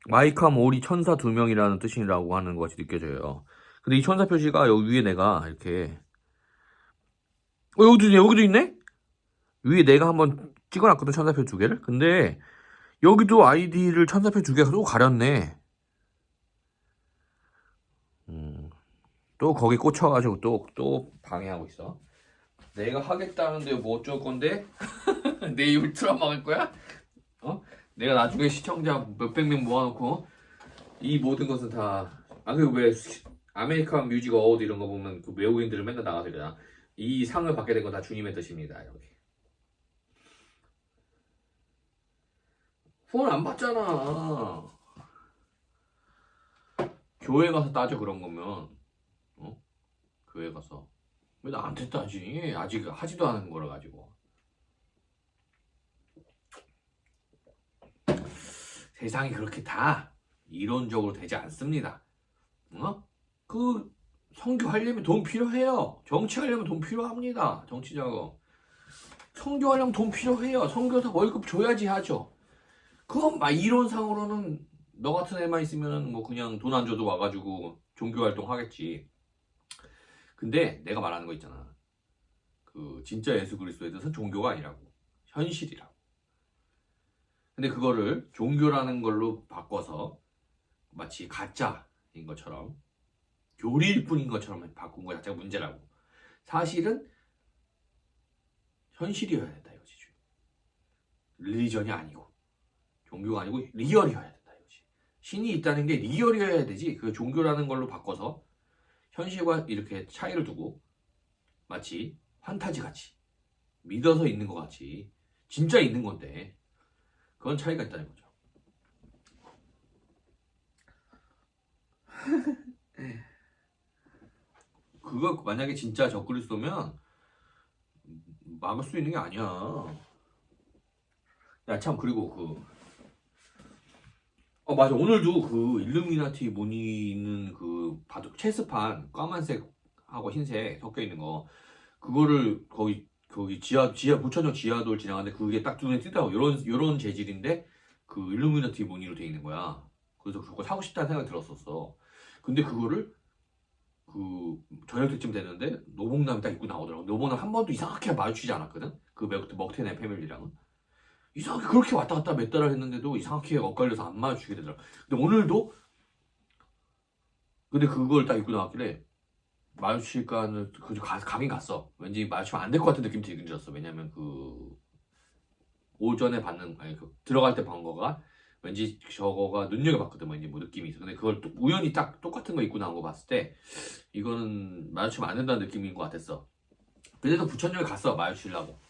마이카 몰이 천사 두 명이라는 뜻이라고 하는 것이 느껴져요. 근데 이 천사 표시가 여기 위에 내가 이렇게 여기도 있네? 위에 내가 한번 찍어놨거든 천사표 두 개를. 근데 여기도 아이디를 천사표 두 개가 또 가렸네. 또 거기 꽂혀가지고 또 방해하고 있어. 내가 하겠다는데 뭐 어쩔 건데? 내 입을 틀어막을 거야? 내가 나중에 시청자 몇백 명 모아놓고 이 모든 것은 다 그리고 왜 아메리칸 뮤직 어워드 이런 거 보면 그 외국인들을 맨날 나가서 이러잖아. 이 상을 받게 된 건 다 주님의 뜻입니다. 이렇게. 후원 안 받잖아. 교회 가서 따져 그런 거면 교회 가서 왜 나한테 따지? 아직 하지도 않은 거라 가지고. 세상이 그렇게 다 이론적으로 되지 않습니다. 그 선교하려면 돈 필요해요. 정치하려면 돈 필요합니다. 정치자금. 선교하려면 돈 필요해요. 선교사 월급 줘야지 하죠. 그건 막 이론상으로는 너 같은 애만 있으면 뭐 그냥 돈 안 줘도 와가지고 종교활동 하겠지. 근데 내가 말하는 거 있잖아. 그 진짜 예수 그리스도에 대해서는 종교가 아니라고. 현실이라고. 근데 그거를 종교라는 걸로 바꿔서 마치 가짜인 것처럼 교리일 뿐인 것처럼 바꾼 거 자체가 문제라고. 사실은 현실이어야 된다 이거지. 릴리전이 아니고 종교가 아니고 리얼이어야 된다 이거지. 신이 있다는 게 리얼이어야 되지. 그 종교라는 걸로 바꿔서 현실과 이렇게 차이를 두고 마치 판타지 같이 믿어서 있는 것 같이 진짜 있는 건데 그건 차이가 있다는 거죠. 그거 만약에 진짜 적그리스도면 막을 수 있는 게 아니야. 야 참 그리고 맞아 오늘도 그 일루미나티 무늬 있는 그 바둑 체스판 까만색하고 흰색 섞여 있는 거 그거를 거기 지하 부천역 지하도를 지나가는데 그게 딱 눈에 띄더라고. 요런 재질인데 그 일루미나티 무늬로 돼 있는 거야. 그래서 그거 사고 싶다는 생각이 들었었어. 근데 그거를 그 저녁 때쯤 됐는데 노봉남이 딱 입고 나오더라고. 노봉남 한 번도 이상하게 마주치지 않았거든. 그 먹태네 패밀리랑은 이상하게 그렇게 왔다 갔다 몇 달을 했는데도 이상하게 엇갈려서 안 마주치게 되더라고. 근데 오늘도 근데 그걸 딱 입고 나왔길래 마주칠까는 가긴 갔어. 왠지 마주치면 안 될 것 같은 느낌이 들긴 들었어. 왜냐면 그 오전에 들어갈 때 본 거가 왠지 저거가 눈여겨봤거든. 왠지 뭐 느낌이 있어. 근데 그걸 또 우연히 딱 똑같은 거 입고 나온 거 봤을 때 이거는 마주치면 안 된다는 느낌인 것 같았어. 그래서 부천역에 갔어. 마주치려고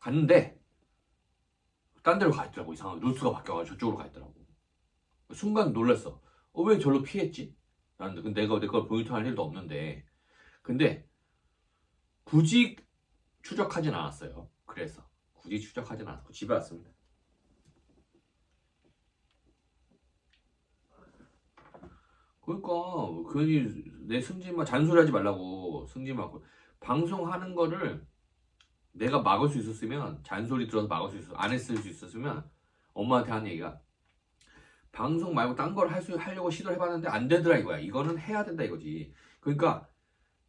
갔는데 딴 데로 가 있더라고. 이상하게 루트가 바뀌어가지고 저쪽으로 가 있더라고. 순간 놀랐어. 왜 절로 피했지? 나는 근데 내가 그걸 모니터할 일도 없는데 근데 굳이 추적하진 않았어요. 그래서 굳이 추적하진 않고 집에 왔습니다. 그러니까 괜히 내 승진만 잔소리하지 말라고. 승진하고 방송하는 거를 내가 막을 수 있었으면, 잔소리 들어서 막을 수 있었어, 안 했을 수 있었으면 엄마한테 한 얘기가, 방송 말고 딴 걸 하려고 시도를 해봤는데 안 되더라 이거야. 이거는 해야 된다 이거지. 그러니까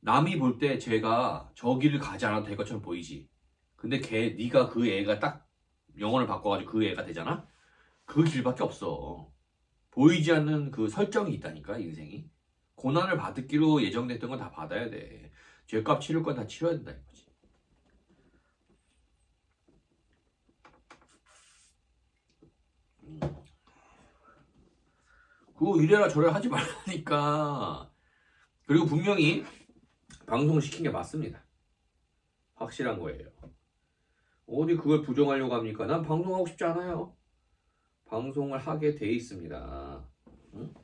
남이 볼 때 쟤가 저 길을 가지 않아도 될 것처럼 보이지. 근데 네가 그 애가 딱 영혼을 바꿔가지고 그 애가 되잖아. 그 길밖에 없어. 보이지 않는 그 설정이 있다니까, 인생이. 고난을 받기로 예정됐던 건 다 받아야 돼. 죄값 치를 건 다 치러야 된다 이거지. 그거 이래라 저래라 하지 말라니까. 그리고 분명히 방송을 시킨 게 맞습니다. 확실한 거예요. 어디 그걸 부정하려고 합니까? 난 방송하고 싶지 않아요. 방송을 하게 돼 있습니다. 응?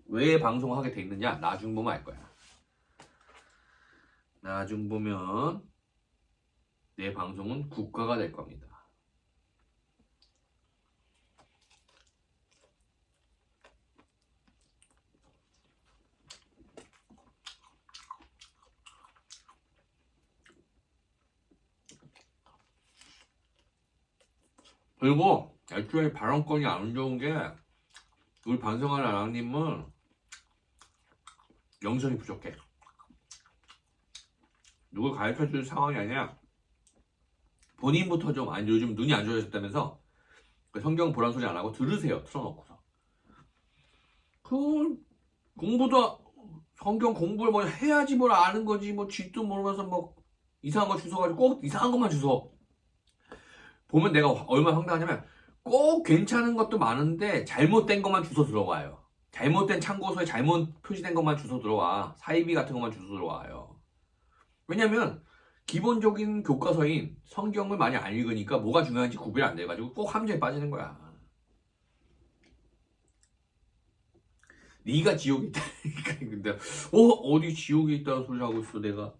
왜 방송을 하게 돼 있느냐? 나중 보면 알 거야. 나중 보면 내 방송은 국가가 될 겁니다. 그리고 애초에 발언권이 안 좋은 게, 우리 반성하는 아랑님은 영성이 부족해. 누굴 가르쳐줄 상황이 아니라 본인부터 좀, 아니 요즘 눈이 안 좋아졌다면서 성경 보란 소리 안 하고 들으세요. 틀어놓고서. 그 공부도, 성경 공부를 뭐 해야지 뭘 아는 거지, 뭐 쥐도 모르면서 뭐 이상한 거 주워가지고 꼭 이상한 것만 주워. 보면 내가 얼마나 황당하냐면, 꼭 괜찮은 것도 많은데 잘못된 것만 주워 들어와요. 잘못된 참고서에 잘못 표시된 것만 주워 들어와. 사이비 같은 것만 주워 들어와요. 왜냐면 기본적인 교과서인 성경을 많이 안 읽으니까 뭐가 중요한지 구별이 안 돼가지고 꼭 함정에 빠지는 거야. 네가 지옥에 있다니까. 근데 어디 지옥에 있다는 소리 하고 있어 내가.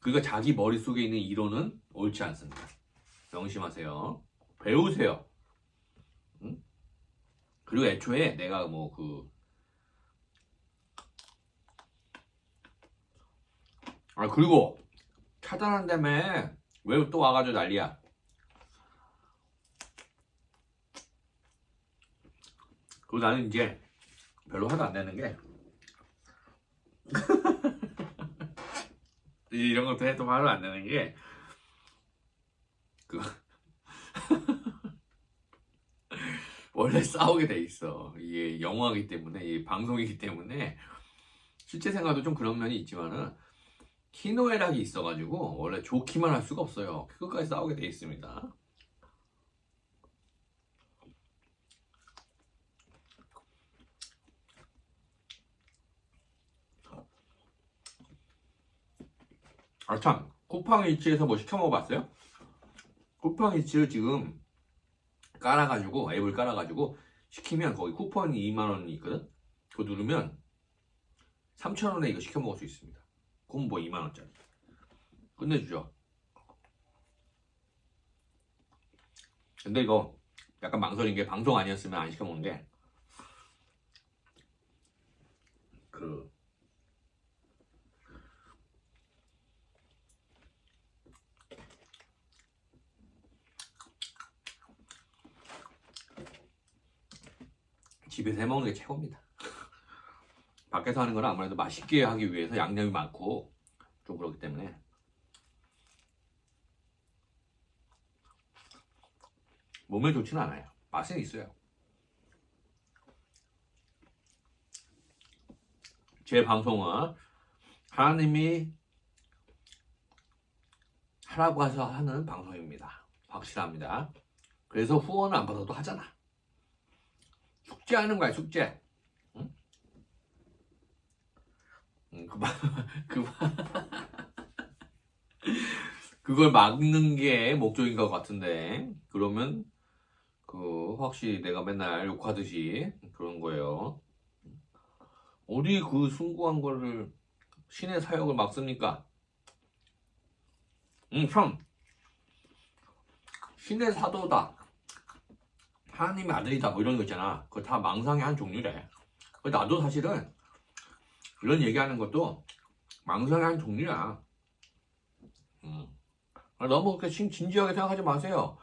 그러니까 자기 머릿속에 있는 이론은 옳지 않습니다. 명심하세요. 배우세요. 응? 그리고 애초에 내가 뭐 그리고 차단한다며 왜 또 와가지고 난리야. 그리고 나는 이제 별로 화도 안 내는 게 이런 것도 해도 화도 안 내는 게 원래 싸우게 돼 있어. 이게 영화이기 때문에, 이게 방송이기 때문에. 실제 생활도 좀 그런 면이 있지만은 희노애락이 있어가지고 원래 좋기만 할 수가 없어요. 그것까지 싸우게 돼 있습니다. 아 참, 쿠팡이츠에서 뭐 시켜 먹어봤어요? 쿠팡이츠 지금 깔아가지고, 앱을 깔아가지고 시키면 거기 쿠폰이 2만원이 있거든? 그거 누르면 3,000원에 이거 시켜 먹을 수 있습니다. 콤보 2만원짜리 끝내주죠. 근데 이거 약간 망설인 게, 방송 아니었으면 안 시켜 먹는 게, 집에서 해먹는 게 최고입니다. 밖에서 하는 거는 아무래도 맛있게 하기 위해서 양념이 많고 좀 그렇기 때문에. 몸에 좋지는 않아요. 맛은 있어요. 제 방송은 하나님이 하라고 해서 하는 방송입니다. 확실합니다. 그래서 후원을 안 받아도 하잖아. 숙제하는 거야, 숙제. 응? 그걸 막는 게 목적인 것 같은데, 그러면 확실히 내가 맨날 욕하듯이 그런 거예요. 어디 그 숭고한 거를 신의 사역을 막 씁니까? 참 신의 사도다, 하나님의 아들이다, 뭐 이런 거 있잖아. 그거 다 망상의 한 종류래. 나도 사실은 이런 얘기하는 것도 망상의 한 종류야. 너무 그렇게 진지하게 생각하지 마세요.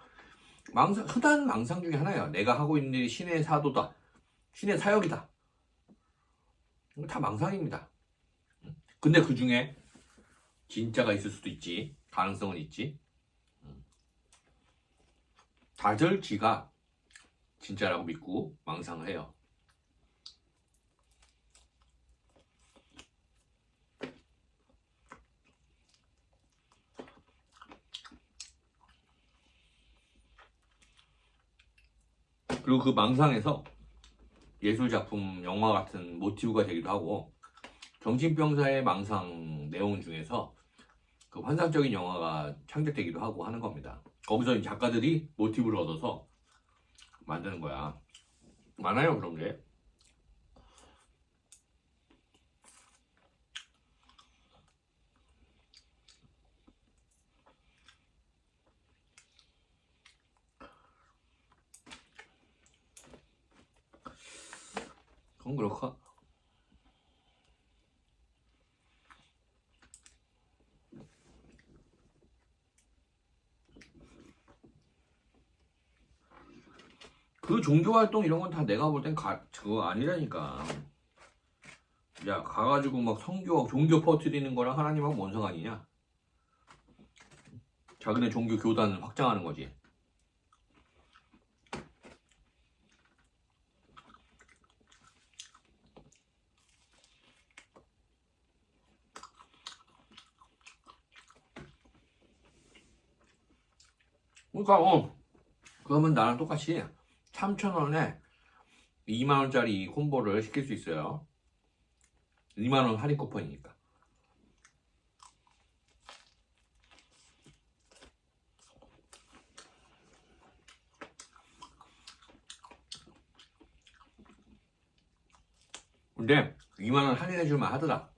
흔한 망상 중에 하나예요. 내가 하고 있는 일이 신의 사도다, 신의 사역이다. 이거 다 망상입니다. 근데 그 중에 진짜가 있을 수도 있지. 가능성은 있지. 다들 지가 진짜라고 믿고 망상을 해요. 그리고 그 망상에서 예술작품, 영화 같은 모티브가 되기도 하고, 정신병사의 망상 내용 중에서 그 환상적인 영화가 창작되기도 하고 하는 겁니다. 거기서 작가들이 모티브를 얻어서 만드는 거야. 많아요, 그런 게. 그건 그렇고. 그 종교활동 이런 건 다 내가 볼 땐 그거 아니라니까. 야, 가가지고 막 종교 퍼뜨리는 거랑 하나님하고 뭔 상관이냐? 자기네 종교 교단을 확장하는 거지. 그러니까 그러면 나랑 똑같이 3,000원에 2만원짜리 콤보를 시킬 수 있어요. 2만원 할인 쿠폰이니까. 근데 2만원 할인해줄만 하더라.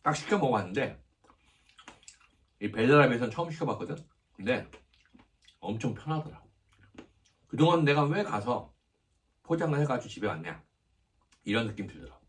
딱 시켜 먹어봤는데, 이 배달앱에선 처음 시켜봤거든? 근데 엄청 편하더라. 그동안 내가 왜 가서 포장을 해가지고 집에 왔냐, 이런 느낌 들더라.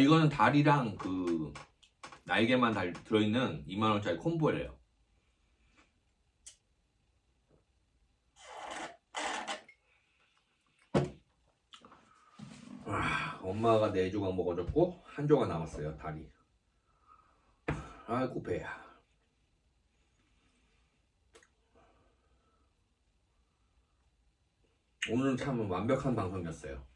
이거는 다리랑 그 날개만 들어있는 2만원짜리 콤보래요. 엄마가 4조각 먹어줬고 1조각 남았어요, 다리. 아이고 배야. 오늘은 참 완벽한 방송이었어요.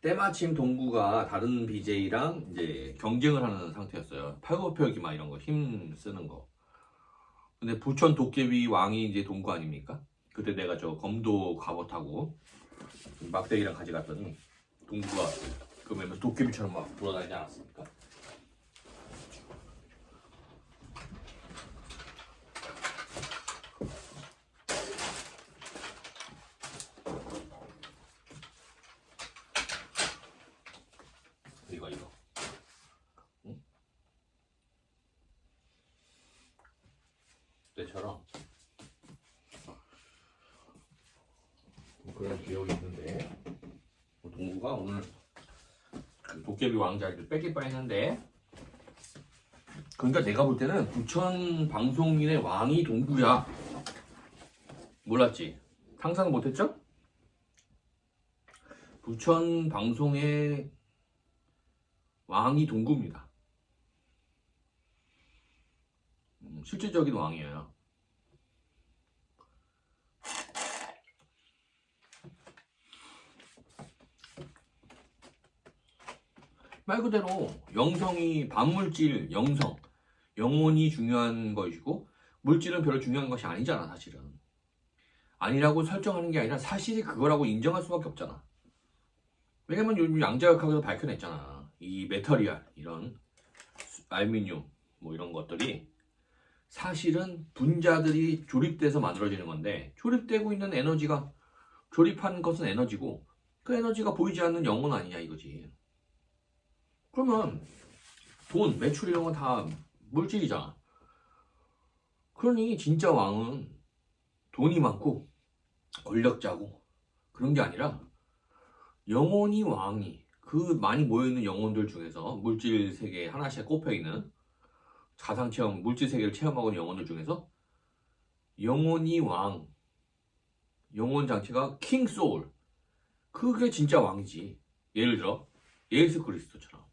때마침 동구가 다른 BJ랑 이제 경쟁을 하는 상태였어요. 팔굽혀펴기 막 이런 거 힘 쓰는 거. 근데 부천 도깨비 왕이 이제 동구 아닙니까? 그때 내가 저 검도 갑옷하고 막대기랑 가져갔더니 동구가 그러면 도깨비처럼 막 돌아다니지 않았습니까? 이거 응? 때처럼 그런 기억이 있는데 동구가 오늘 그 도깨비 왕자를 뺏길 뻔했는데, 그러니까 내가 볼 때는 부천 방송인의 왕이 동구야. 몰랐지? 상상 못했죠? 부천 방송의 왕이 동구입니다. 실질적인 왕이에요. 말 그대로 영성이 반물질, 영성, 영혼이 중요한 것이고 물질은 별로 중요한 것이 아니잖아 사실은. 아니라고 설정하는 게 아니라 사실이 그거라고 인정할 수밖에 없잖아. 왜냐면 요즘 양자역학에서 밝혀냈잖아. 이 메터리알, 이런 알루미늄 뭐 이런 것들이 사실은 분자들이 조립돼서 만들어지는 건데, 조립되고 있는 에너지가, 조립한 것은 에너지고 그 에너지가 보이지 않는 영혼 아니냐 이거지. 그러면 돈, 매출 이런 건 다 물질이잖아. 그러니 진짜 왕은 돈이 많고 권력자고 그런 게 아니라 영혼이 왕이, 그 많이 모여있는 영혼들 중에서 물질 세계에 하나씩 꼽혀있는 가상체험, 물질 세계를 체험하고 있는 영혼들 중에서 영혼이 왕, 영혼 장치가 킹 소울, 그게 진짜 왕이지. 예를 들어 예수 그리스도처럼.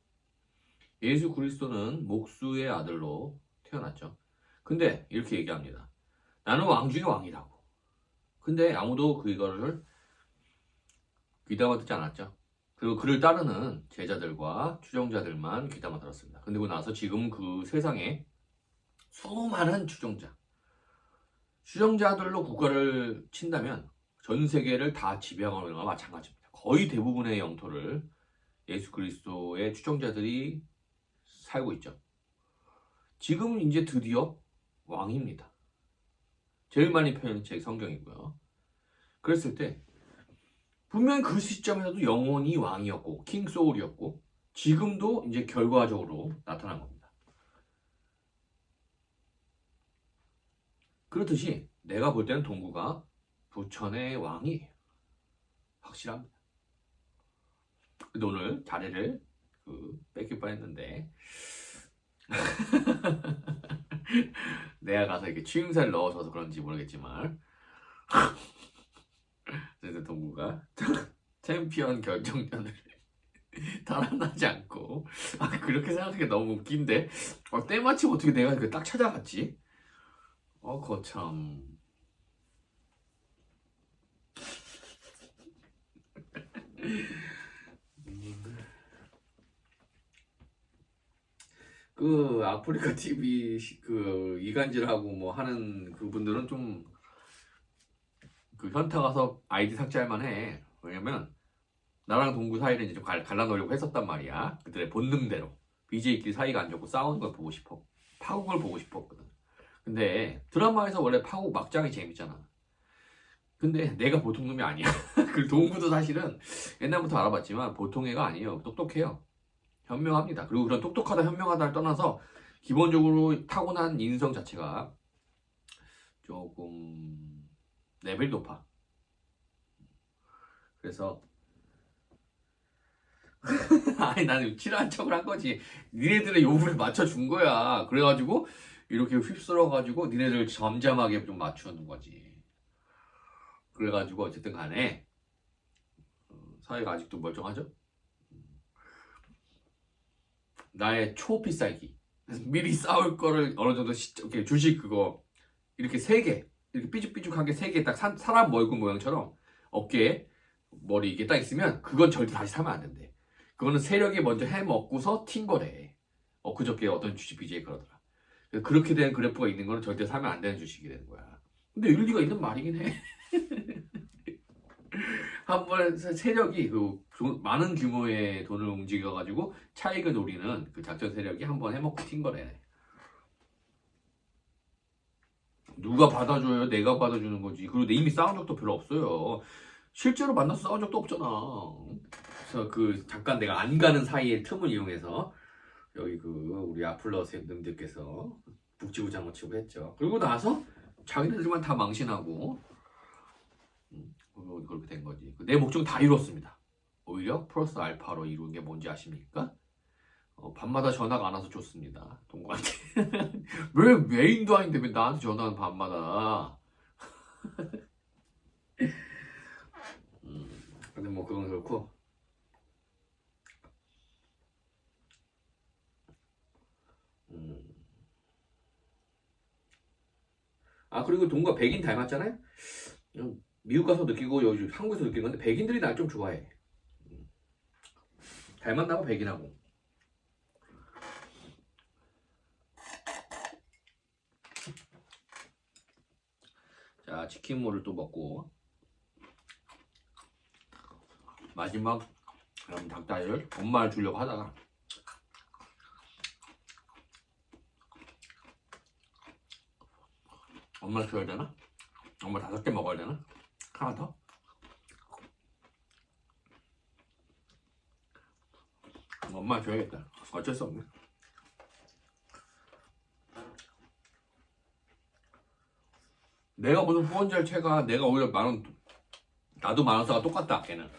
예수 그리스도는 목수의 아들로 태어났죠. 근데 이렇게 얘기합니다. 나는 왕 중에 왕이라고. 근데 아무도 그거를 귀담아 듣지 않았죠. 그리고 그를 따르는 제자들과 추종자들만 귀담아 들었습니다. 근데 그러고 나서 지금 그 세상에 수많은 추종자들로 국가를 친다면 전 세계를 다 지배하는 거나 마찬가지입니다. 거의 대부분의 영토를 예수 그리스도의 추종자들이 살고 있죠. 지금은 이제 드디어 왕입니다. 제일 많이 표현한 책 성경이고요. 그랬을 때 분명히 그 시점에서도 영혼이 왕이었고 킹 소울이었고 지금도 이제 결과적으로 나타난 겁니다. 그렇듯이 내가 볼 때는 동구가 부천의 왕이에요. 확실합니다. 근데 오늘 자리를 뺏길 뻔했는데 내가 가서 이렇게 취임사를 넣어줘서 그런지 모르겠지만 그래서 동구가 챔피언 결정전을 달아나지 않고, 그렇게 생각하기가 너무 웃긴데, 때마침 어떻게 내가 딱 찾아갔지? 거참. 그 아프리카 TV 그 이간질하고 뭐 하는 그분들은 좀 그 현타 가서 아이디 삭제할 만해. 왜냐면 나랑 동구 사이를 이제 좀 갈라놓으려고 했었단 말이야. 그들의 본능대로 BJ끼리 사이가 안 좋고 싸우는 걸 보고 싶어, 파국을 보고 싶었거든. 근데 드라마에서 원래 파국 막장이 재밌잖아. 근데 내가 보통 놈이 아니야. 그 동구도 사실은 옛날부터 알아봤지만 보통 애가 아니에요. 똑똑해요. 현명합니다. 그리고 그런 똑똑하다 현명하다를 떠나서 기본적으로 타고난 인성 자체가 조금 레벨이 높아. 그래서 아니 나는 싫어한 척을 한 거지. 니네들의 요구를 맞춰준 거야. 그래가지고 이렇게 휩쓸어가지고 니네들 잠잠하게 좀 맞추는 거지. 그래가지고 어쨌든 간에 사회가 아직도 멀쩡하죠? 나의 초피살기, 미리 싸울 거를 어느 정도 이렇게 주식 그거 이렇게 세 개, 이렇게 삐죽삐죽하게 세 개 딱 사람 얼굴 모양처럼 어깨에 머리 이게 딱 있으면 그건 절대 다시 사면 안 된대. 그거는 세력이 먼저 해먹고서 튄 거래. 그저께 어떤 주식 BJ 그러더라. 그렇게 된 그래프가 있는 거는 절대 사면 안 되는 주식이 되는 거야. 근데 일리가 있는 말이긴 해. 한 번에 세력이 많은 규모의 돈을 움직여가지고 차익을 노리는 그 작전 세력이 한 번 해먹고 튄 거래. 누가 받아줘요? 내가 받아주는 거지. 그리고 이미 싸운 적도 별로 없어요. 실제로 만나서 싸운 적도 없잖아. 그래서 잠깐 내가 안 가는 사이에 틈을 이용해서 여기 우리 아플러스 님들께서 북치고 장구치고 했죠. 그리고 나서 자기네들만 다 망신하고 그렇게 된 거지. 내 목적은 다 이뤘습니다. 오히려 플러스 알파로 이룬 게 뭔지 아십니까? 밤마다 전화가 안 와서 좋습니다. 동구한테. 왜 메인도 아닌데 왜 나한테 전화하는 밤마다. 근데 뭐 그건 그렇고. 그리고 동구가 백인 닮았잖아요? 미국 가서 느끼고 여기 한국에서 느끼는 건데 백인들이 날 좀 좋아해. 닮았나 봐 백인하고. 자, 치킨볼을 또 먹고 마지막 닭다리를 엄마를 주려고 하다가 엄마 줘야 되나? 엄마 5개 먹어야 되나? 하나 더? 엄마 줘야겠다. 어쩔 수 없네. 내가 무슨 후원자를 채가 내가 오히려 만원 나도 만원 써가 똑같다 걔는.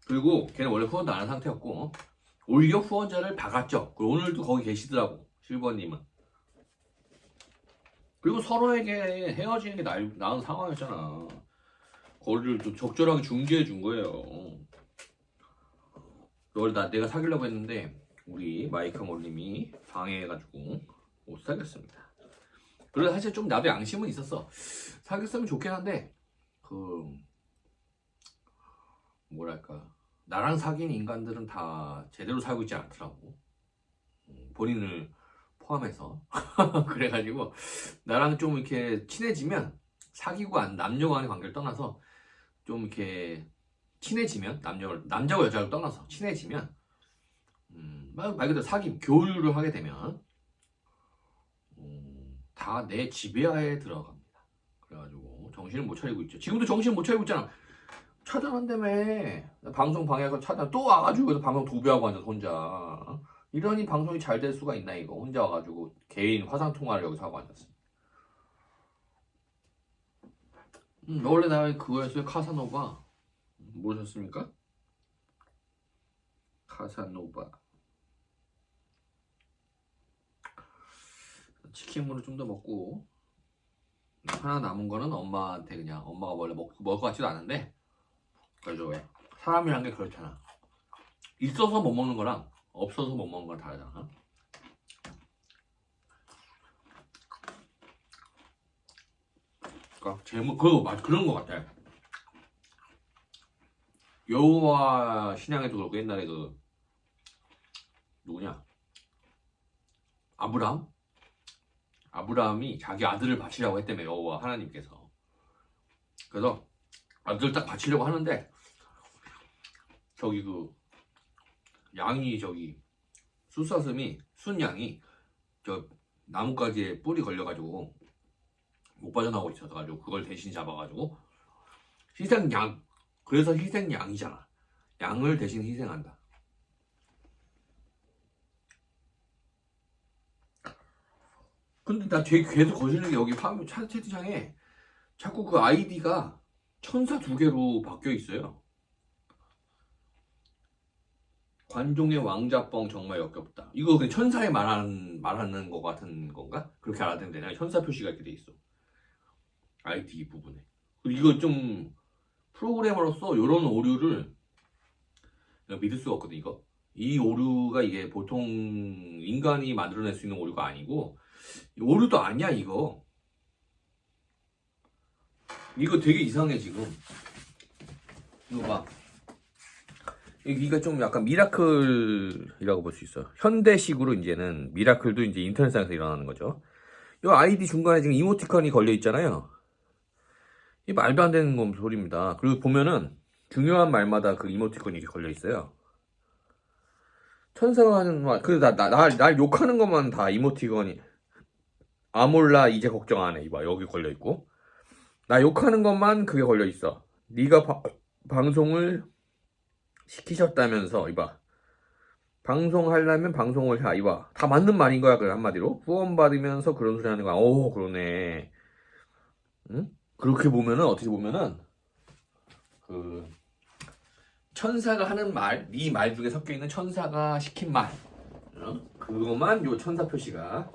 그리고 걔는 원래 후원도 안 한 상태였고 오히려 후원자를 박았죠. 그리고 오늘도 거기 계시더라고 실버님은. 그리고 서로에게 헤어지는 게 나은 상황이었잖아. 거리를 좀 적절하게 중재해 준 거예요. 내가 사귀려고 했는데 우리 마이크 몰님이 방해해가지고 못 사귀었습니다. 그래서 사실 좀 나도 양심은 있었어. 사귀었으면 좋긴 한데 뭐랄까 나랑 사귄 인간들은 다 제대로 살고 있지 않더라고. 본인을 포함해서. 그래가지고 나랑 좀 이렇게 친해지면 사귀고 남녀 간의 관계를 떠나서 좀 이렇게 친해지면 남자와 여자를 떠나서 친해지면 말 그대로 교류를 하게 되면 다 내 지배하에 들어갑니다. 그래가지고 정신을 못 차리고 있죠. 지금도 정신을 못 차리고 있잖아. 차단한다며. 방송 방해해서 차단 또 와가지고 그래서 방송 도배하고 앉아서 혼자. 이러니 방송이 잘 될 수가 있나 이거. 혼자 와가지고 개인 화상통화를 여기서 하고 앉았어. 원래 나 그거였어요. 카사노바. 모르셨습니까? 카사노바. 치킨물을 좀 더 먹고 하나 남은 거는 엄마한테 그냥 엄마가 원래 먹을 것 같지도 않은데 그래도 왜 사람이란 게 그렇잖아. 있어서 못 먹는 거랑 없어서 못 먹는 건 다르잖아. 그러니까 제목 그런 거 같아. 여호와 신앙에도 그렇고 옛날에 누구냐 아브라함이 자기 아들을 바치려고 했다며 여호와 하나님께서. 그래서 아들 딱 바치려고 하는데 양이 순양이 저 나뭇가지에 뿔이 걸려가지고 못 빠져나오고 있어가지고 그걸 대신 잡아가지고 그래서 희생양이잖아. 양을 대신 희생한다. 근데 나 되게 계속 거슬리는 게 여기 채팅창에 자꾸 그 아이디가 천사 2개로 바뀌어 있어요. 관종의 왕자뻥 정말 역겹다. 이거 그냥 천사에 말하는 거 같은 건가? 그렇게 알아듣는 데냐? 천사 표시가 이렇게 돼 있어. 아이디 부분에. 그리고 이거 좀 프로그래머로서 이런 오류를 내가 믿을 수가 없거든. 이 오류가 이게 보통 인간이 만들어낼 수 있는 오류가 아니고 오류도 아니야 이거 되게 이상해 지금. 이거 봐. 여기가 좀 약간 미라클이라고 볼 수 있어. 현대식으로 이제는 미라클도 이제 인터넷상에서 일어나는 거죠. 이 아이디 중간에 지금 이모티콘이 걸려 있잖아요. 이 말도 안 되는 소리입니다. 그리고 보면은 중요한 말마다 그 이모티콘이 이렇게 걸려 있어요. 천사가 하는 말, 날 욕하는 것만 다 이모티콘이. 아몰라 이제 걱정 안 해. 이봐 여기 걸려 있고. 나 욕하는 것만 그게 걸려 있어. 네가 방송을 시키셨다면서 이봐. 방송하려면 방송을 해. 이봐. 다 맞는 말인 거야. 그 한마디로. 후원 받으면서 그런 소리 하는 거야. 오 그러네. 응? 그렇게 보면은 어떻게 보면은 천사가 하는 말, 네 말 중에 섞여 있는 천사가 시킨 말, 그것만 요 천사 표시가.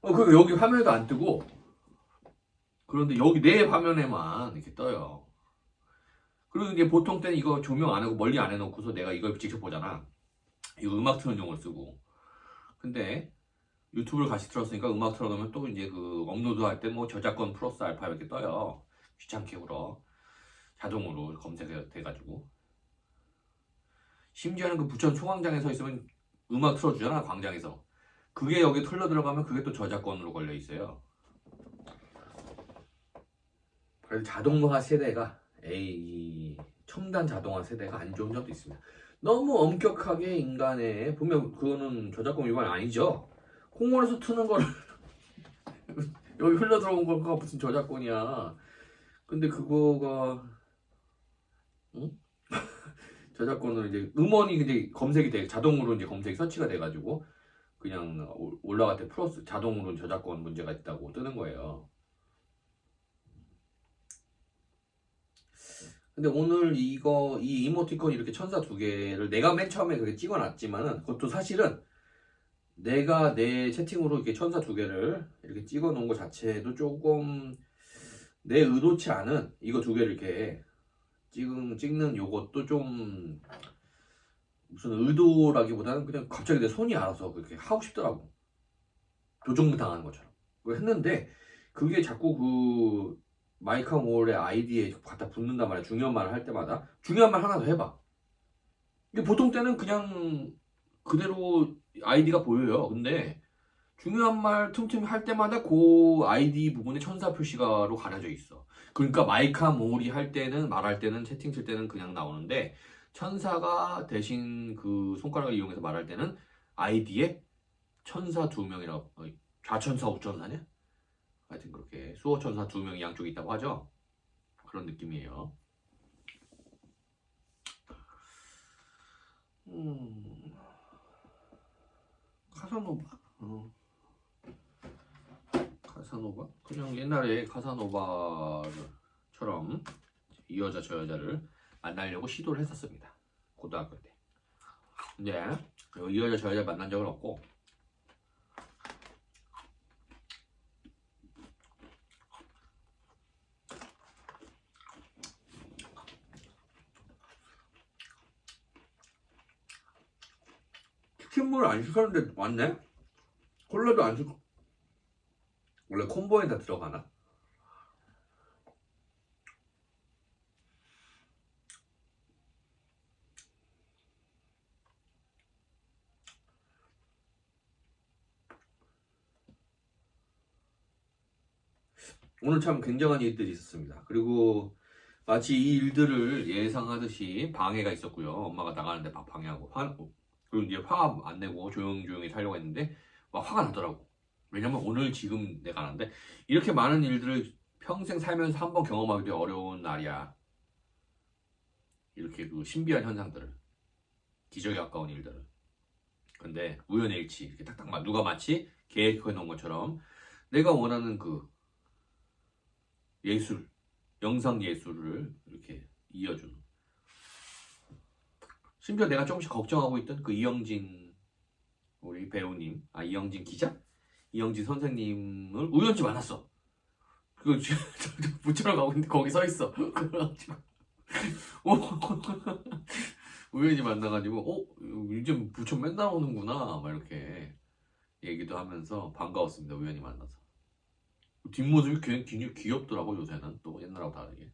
그 여기 화면에도 안 뜨고. 그런데 여기 내 화면에만 이렇게 떠요. 그리고 이게 보통 때는 이거 조명 안 하고 멀리 안 해놓고서 내가 이걸 직접 보잖아. 이거 음악 트는 용을 쓰고. 근데 유튜브를 같이 틀었으니까 음악 틀어놓으면 또 이제 업로드 할 때 저작권 플러스 알파 이렇게 떠요. 귀찮게 울어. 자동으로 검색돼가지고. 심지어는 부천 총광장에 서 있으면 음악 틀어주잖아 광장에서. 그게 여기 틀려 들어가면 그게 또 저작권으로 걸려 있어요. 그래서 자동화 세대가 이 첨단 자동화 세대가 안 좋은 점도 있습니다. 너무 엄격하게 인간의 보면 그거는 저작권 위반 아니죠. 콩원에서 트는 거를 여기 흘러 들어온 거가 무슨 저작권이야. 근데 그거가 응? 저작권은 이제 음원이 이제 검색이 돼 자동으로 이제 검색이 서치가 돼가지고 그냥 올라갈 때 플러스 자동으로 저작권 문제가 있다고 뜨는 거예요. 근데 오늘 이 이모티콘 이렇게 천사 두 개를 내가 맨 처음에 그렇게 찍어놨지만은 그것도 사실은 내가 내 채팅으로 이렇게 천사 두 개를 이렇게 찍어놓은 것 자체도 조금 내 의도치 않은 이거 두 개를 이렇게 찍는 요것도 좀 무슨 의도라기보다는 그냥 갑자기 내 손이 알아서 그렇게 하고 싶더라고. 조종 당하는 것처럼. 그걸 했는데 그게 자꾸 그 마이카 몰의 아이디에 갖다 붙는단 말이야. 중요한 말을 할 때마다 중요한 말 하나 더 해봐. 이게 보통 때는 그냥 그대로 아이디가 보여요. 근데 중요한 말 틈틈이 할 때마다 그 아이디 부분에 천사 표시가로 가려져 있어. 그러니까 마이카 몰이 할 때는 말할 때는 채팅 칠 때는 그냥 나오는데 천사가 대신 그 손가락을 이용해서 말할 때는 아이디에 천사 두 명이라고 좌천사 우천사냐? 하여튼 그렇게 수호천사 두 명이 양쪽에 있다고 하죠. 그런 느낌이에요. 카사노바? 카사노바? 그냥 옛날에 카사노바처럼 이 여자 저 여자를 만나려고 시도를 했었습니다. 고등학교 때. 근데 이 여자 저 여자 만난 적은 없고 치킨물 안 시켰는데 왔네? 콜라도 안 시켰 원래 콤보에다 들어가나? 오늘 참 굉장한 일들이 있었습니다. 그리고 마치 이 일들을 예상하듯이 방해가 있었고요. 엄마가 나가는데 막 방해하고 그리고 이제 화 안 내고 조용조용히 살려고 했는데 막 화가 나더라고. 왜냐면 오늘 지금 내가 하는데 이렇게 많은 일들을 평생 살면서 한 번 경험하기도 어려운 날이야. 이렇게 그 신비한 현상들을 기적에 가까운 일들을. 근데 우연의 일치 이렇게 딱딱 누가 마치 계획해 놓은 것처럼 내가 원하는 그 예술, 영상 예술을 이렇게 이어주는. 심지어 내가 조금씩 걱정하고 있던 그 이영진 우리 배우님, 이영진 기자? 이영진 선생님을 우연히 만났어. 그거 부처럼 가고 있는데 거기 서 있어. 그래가지고 우연히 만나가지고 요즘 부처 맨날 오는구나 막 이렇게 얘기도 하면서 반가웠습니다. 우연히 만나서. 뒷모습이 굉장히 귀엽더라고. 요새는 또 옛날하고 다르게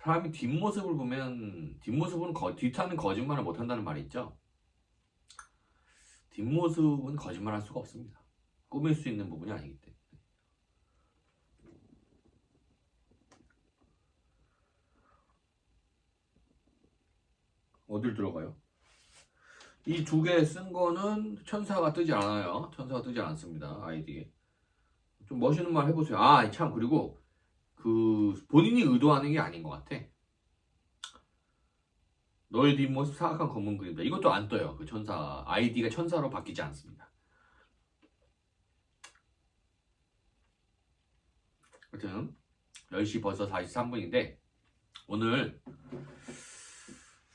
사람이 뒷모습을 보면 뒷모습은 뒤타는 거짓말을 못한다는 말이 있죠. 뒷모습은 거짓말할 수가 없습니다. 꾸밀 수 있는 부분이 아니기 때문에. 어딜 들어가요? 이 두 개 쓴 거는 천사가 뜨지 않아요. 천사가 뜨지 않습니다. 아이디에. 좀 멋있는 말 해보세요. 참 그리고 그 본인이 의도하는 게 아닌 것 같아. 너의 뒷모습 사악한 검은 그림자. 이것도 안 떠요. 그 천사 아이디가 천사로 바뀌지 않습니다. 하여튼 10시 벌써 43분인데 오늘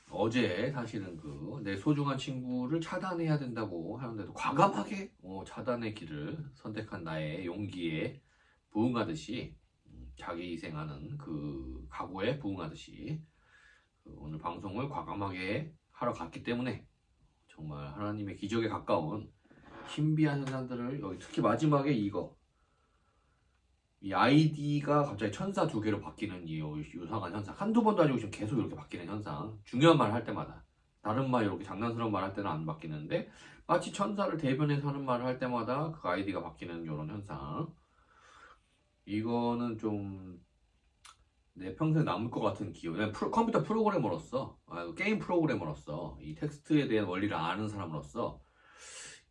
어제 사실은 그 내 소중한 친구를 차단해야 된다고 하는데도 과감하게 차단의 길을 선택한 나의 용기에 부응하듯이 자기 희생하는 그 각오에 부응하듯이 오늘 방송을 과감하게 하러 갔기 때문에 정말 하나님의 기적에 가까운 신비한 현상들을 여기 특히 마지막에 이 아이디가 갑자기 천사 두 개로 바뀌는 이 요상한 현상 한두 번도 아니고 지금 계속 이렇게 바뀌는 현상 중요한 말 할 때마다 다른 말 이렇게 장난스러운 말 할 때는 안 바뀌는데 마치 천사를 대변해서 하는 말을 할 때마다 그 아이디가 바뀌는 이런 현상 이거는 좀 내 평생 남을 것 같은 기억. 그냥 컴퓨터 프로그래머로서, 게임 프로그래머로서, 이 텍스트에 대한 원리를 아는 사람으로서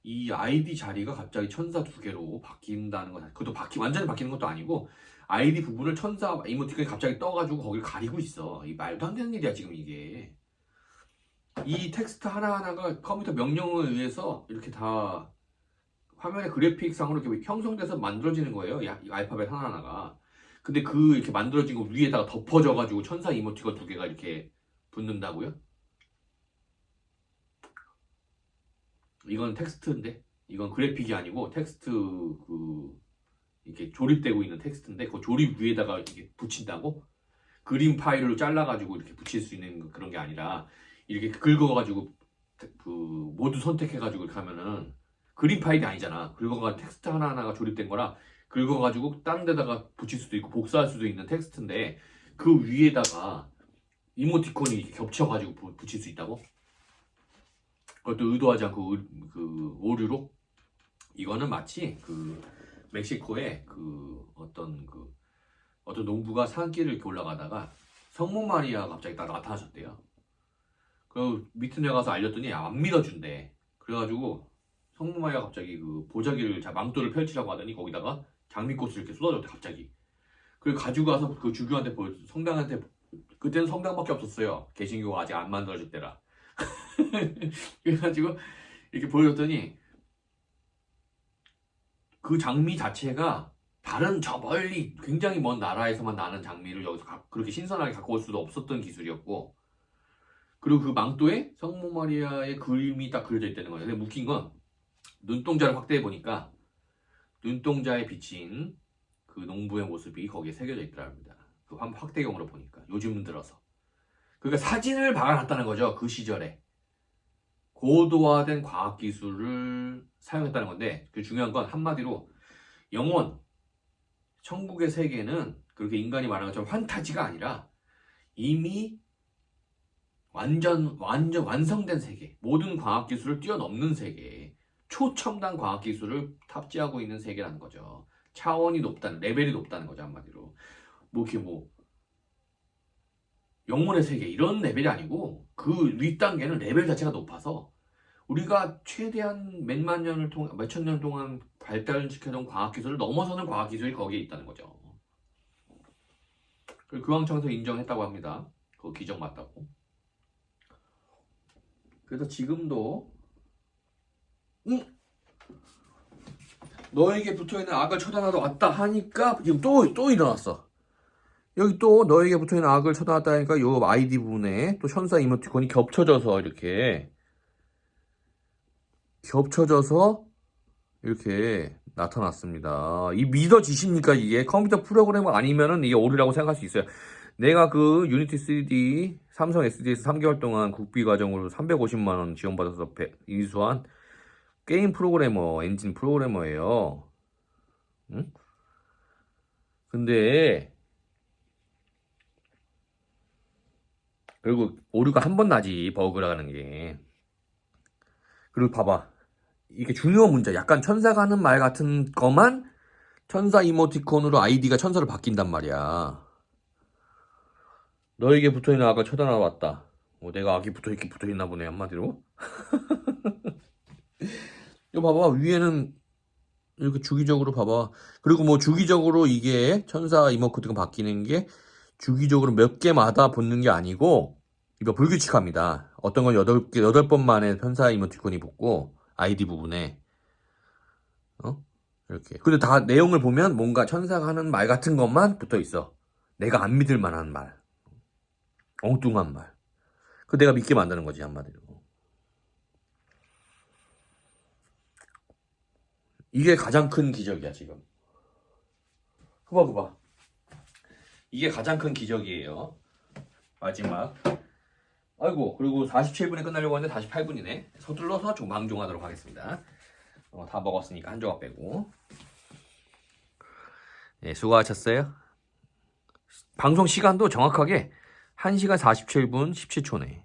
이 아이디 자리가 갑자기 천사 두 개로 바뀐다는 거, 그것도 완전히 바뀌는 것도 아니고 아이디 부분을 천사 이모티콘이 갑자기 떠가지고 거기를 가리고 있어. 이 말도 안 되는 일이야 지금 이게. 이 텍스트 하나하나가 컴퓨터 명령에 의해서 이렇게 다 화면의 그래픽상으로 이렇게 형성돼서 만들어지는 거예요. 이 알파벳 하나하나가. 근데 이렇게 만들어진 거 위에다가 덮어져가지고 천사 이모티콘 두 개가 이렇게 붙는다고요? 이건 텍스트인데, 이건 그래픽이 아니고 텍스트 이렇게 조립되고 있는 텍스트인데 그 조립 위에다가 이렇게 붙인다고? 그림 파일로 잘라가지고 이렇게 붙일 수 있는 그런 게 아니라 이렇게 긁어가지고 모두 선택해가지고 이렇게 하면은 그림 파일이 아니잖아. 긁어가 텍스트 하나하나가 조립된 거라 긁어가지고 다른 데다가 붙일 수도 있고 복사할 수도 있는 텍스트인데 그 위에다가 이모티콘이 이렇게 겹쳐가지고 붙일 수 있다고? 그것도 의도하지 않고 오류로? 이거는 마치 멕시코에 어떤 농부가 산길을 이렇게 올라가다가 성모 마리아가 갑자기 딱 나타나셨대요. 그 밑에 내가서 알렸더니 안 믿어준대. 그래가지고 성모 마리아가 갑자기 보자기를 망토를 펼치라고 하더니 거기다가 장미꽃을 이렇게 쏟아줬대 갑자기. 그걸 가지고 가서 그 주교한테 성당한테, 그때는 성당밖에 없었어요. 개신교가 아직 안 만들어질 때라. 그래가지고 이렇게 보여줬더니 그 장미 자체가 다른 저 멀리 굉장히 먼 나라에서만 나는 장미를 여기서 그렇게 신선하게 갖고 올 수도 없었던 기술이었고, 그리고 그 망토에 성모 마리아의 그림이 딱 그려져 있다는 거예요. 근데 웃긴 건 눈동자를 확대해 보니까 눈동자에 비친 그 농부의 모습이 거기에 새겨져 있더랍니다. 그 확대경으로 보니까 요즘 들어서. 그러니까 사진을 박아놨다는 거죠. 그 시절에 고도화된 과학기술을 사용했다는 건데, 그 중요한 건 한마디로 영원, 천국의 세계는 그렇게 인간이 말하는 것처럼 환타지가 아니라 이미 완전 완성된 세계, 모든 과학기술을 뛰어넘는 세계, 초첨단 과학기술을 탑재하고 있는 세계라는 거죠. 차원이 높다는, 레벨이 높다는 거죠. 한마디로 영혼의 세계 이런 레벨이 아니고 그 윗단계는 레벨 자체가 높아서 우리가 최대한 몇천 년 동안 발달시켜놓은 과학기술을 넘어서는 과학기술이 거기에 있다는 거죠. 교황청에서 인정했다고 합니다. 그거 기적 맞다고. 그래서 지금도 너에게 붙어있는 악을 처단하러 왔다 하니까 지금 또 일어났어. 여기 또 너에게 붙어있는 악을 처단하다 하니까 요 아이디 부분에 또 천사 이모티콘이 겹쳐져서 이렇게 나타났습니다. 이 믿어지십니까? 이게 컴퓨터 프로그래머 아니면은 이게 오류라고 생각할 수 있어요. 내가 유니티 3D 삼성 SD에서 3개월 동안 국비 과정으로 350만 원 지원받아서 인수한 게임 프로그래머, 엔진 프로그래머예요. 응? 근데 그리고 오류가 한 번 나지, 버그라는 게. 그리고 봐봐, 이게 중요한 문제. 약간 천사가 하는 말 같은 거만 천사 이모티콘으로 아이디가 천사로 바뀐단 말이야. 너에게 붙어있는 악을 처단하러 왔다. 내가 악이 붙어있나 보네, 한마디로. 이거 봐봐, 위에는 이렇게 주기적으로 봐봐. 그리고 주기적으로 이게 천사 이모티콘 바뀌는 게 주기적으로 몇 개마다 붙는 게 아니고, 이거 불규칙합니다. 어떤 건 8번 만에 천사 이모티콘이 붙고, 아이디 부분에. 이렇게. 근데 다 내용을 보면 뭔가 천사가 하는 말 같은 것만 붙어 있어. 내가 안 믿을 만한 말. 엉뚱한 말. 내가 믿게 만드는 거지, 한마디로. 이게 가장 큰 기적이야, 지금. 그봐. 이게 가장 큰 기적이에요. 마지막. 아이고, 그리고 47분에 끝나려고 하는데 48분이네. 서둘러서 방종하도록 하겠습니다. 다 먹었으니까 한 조각 빼고. 네, 수고하셨어요. 방송 시간도 정확하게 1시간 47분 17초네.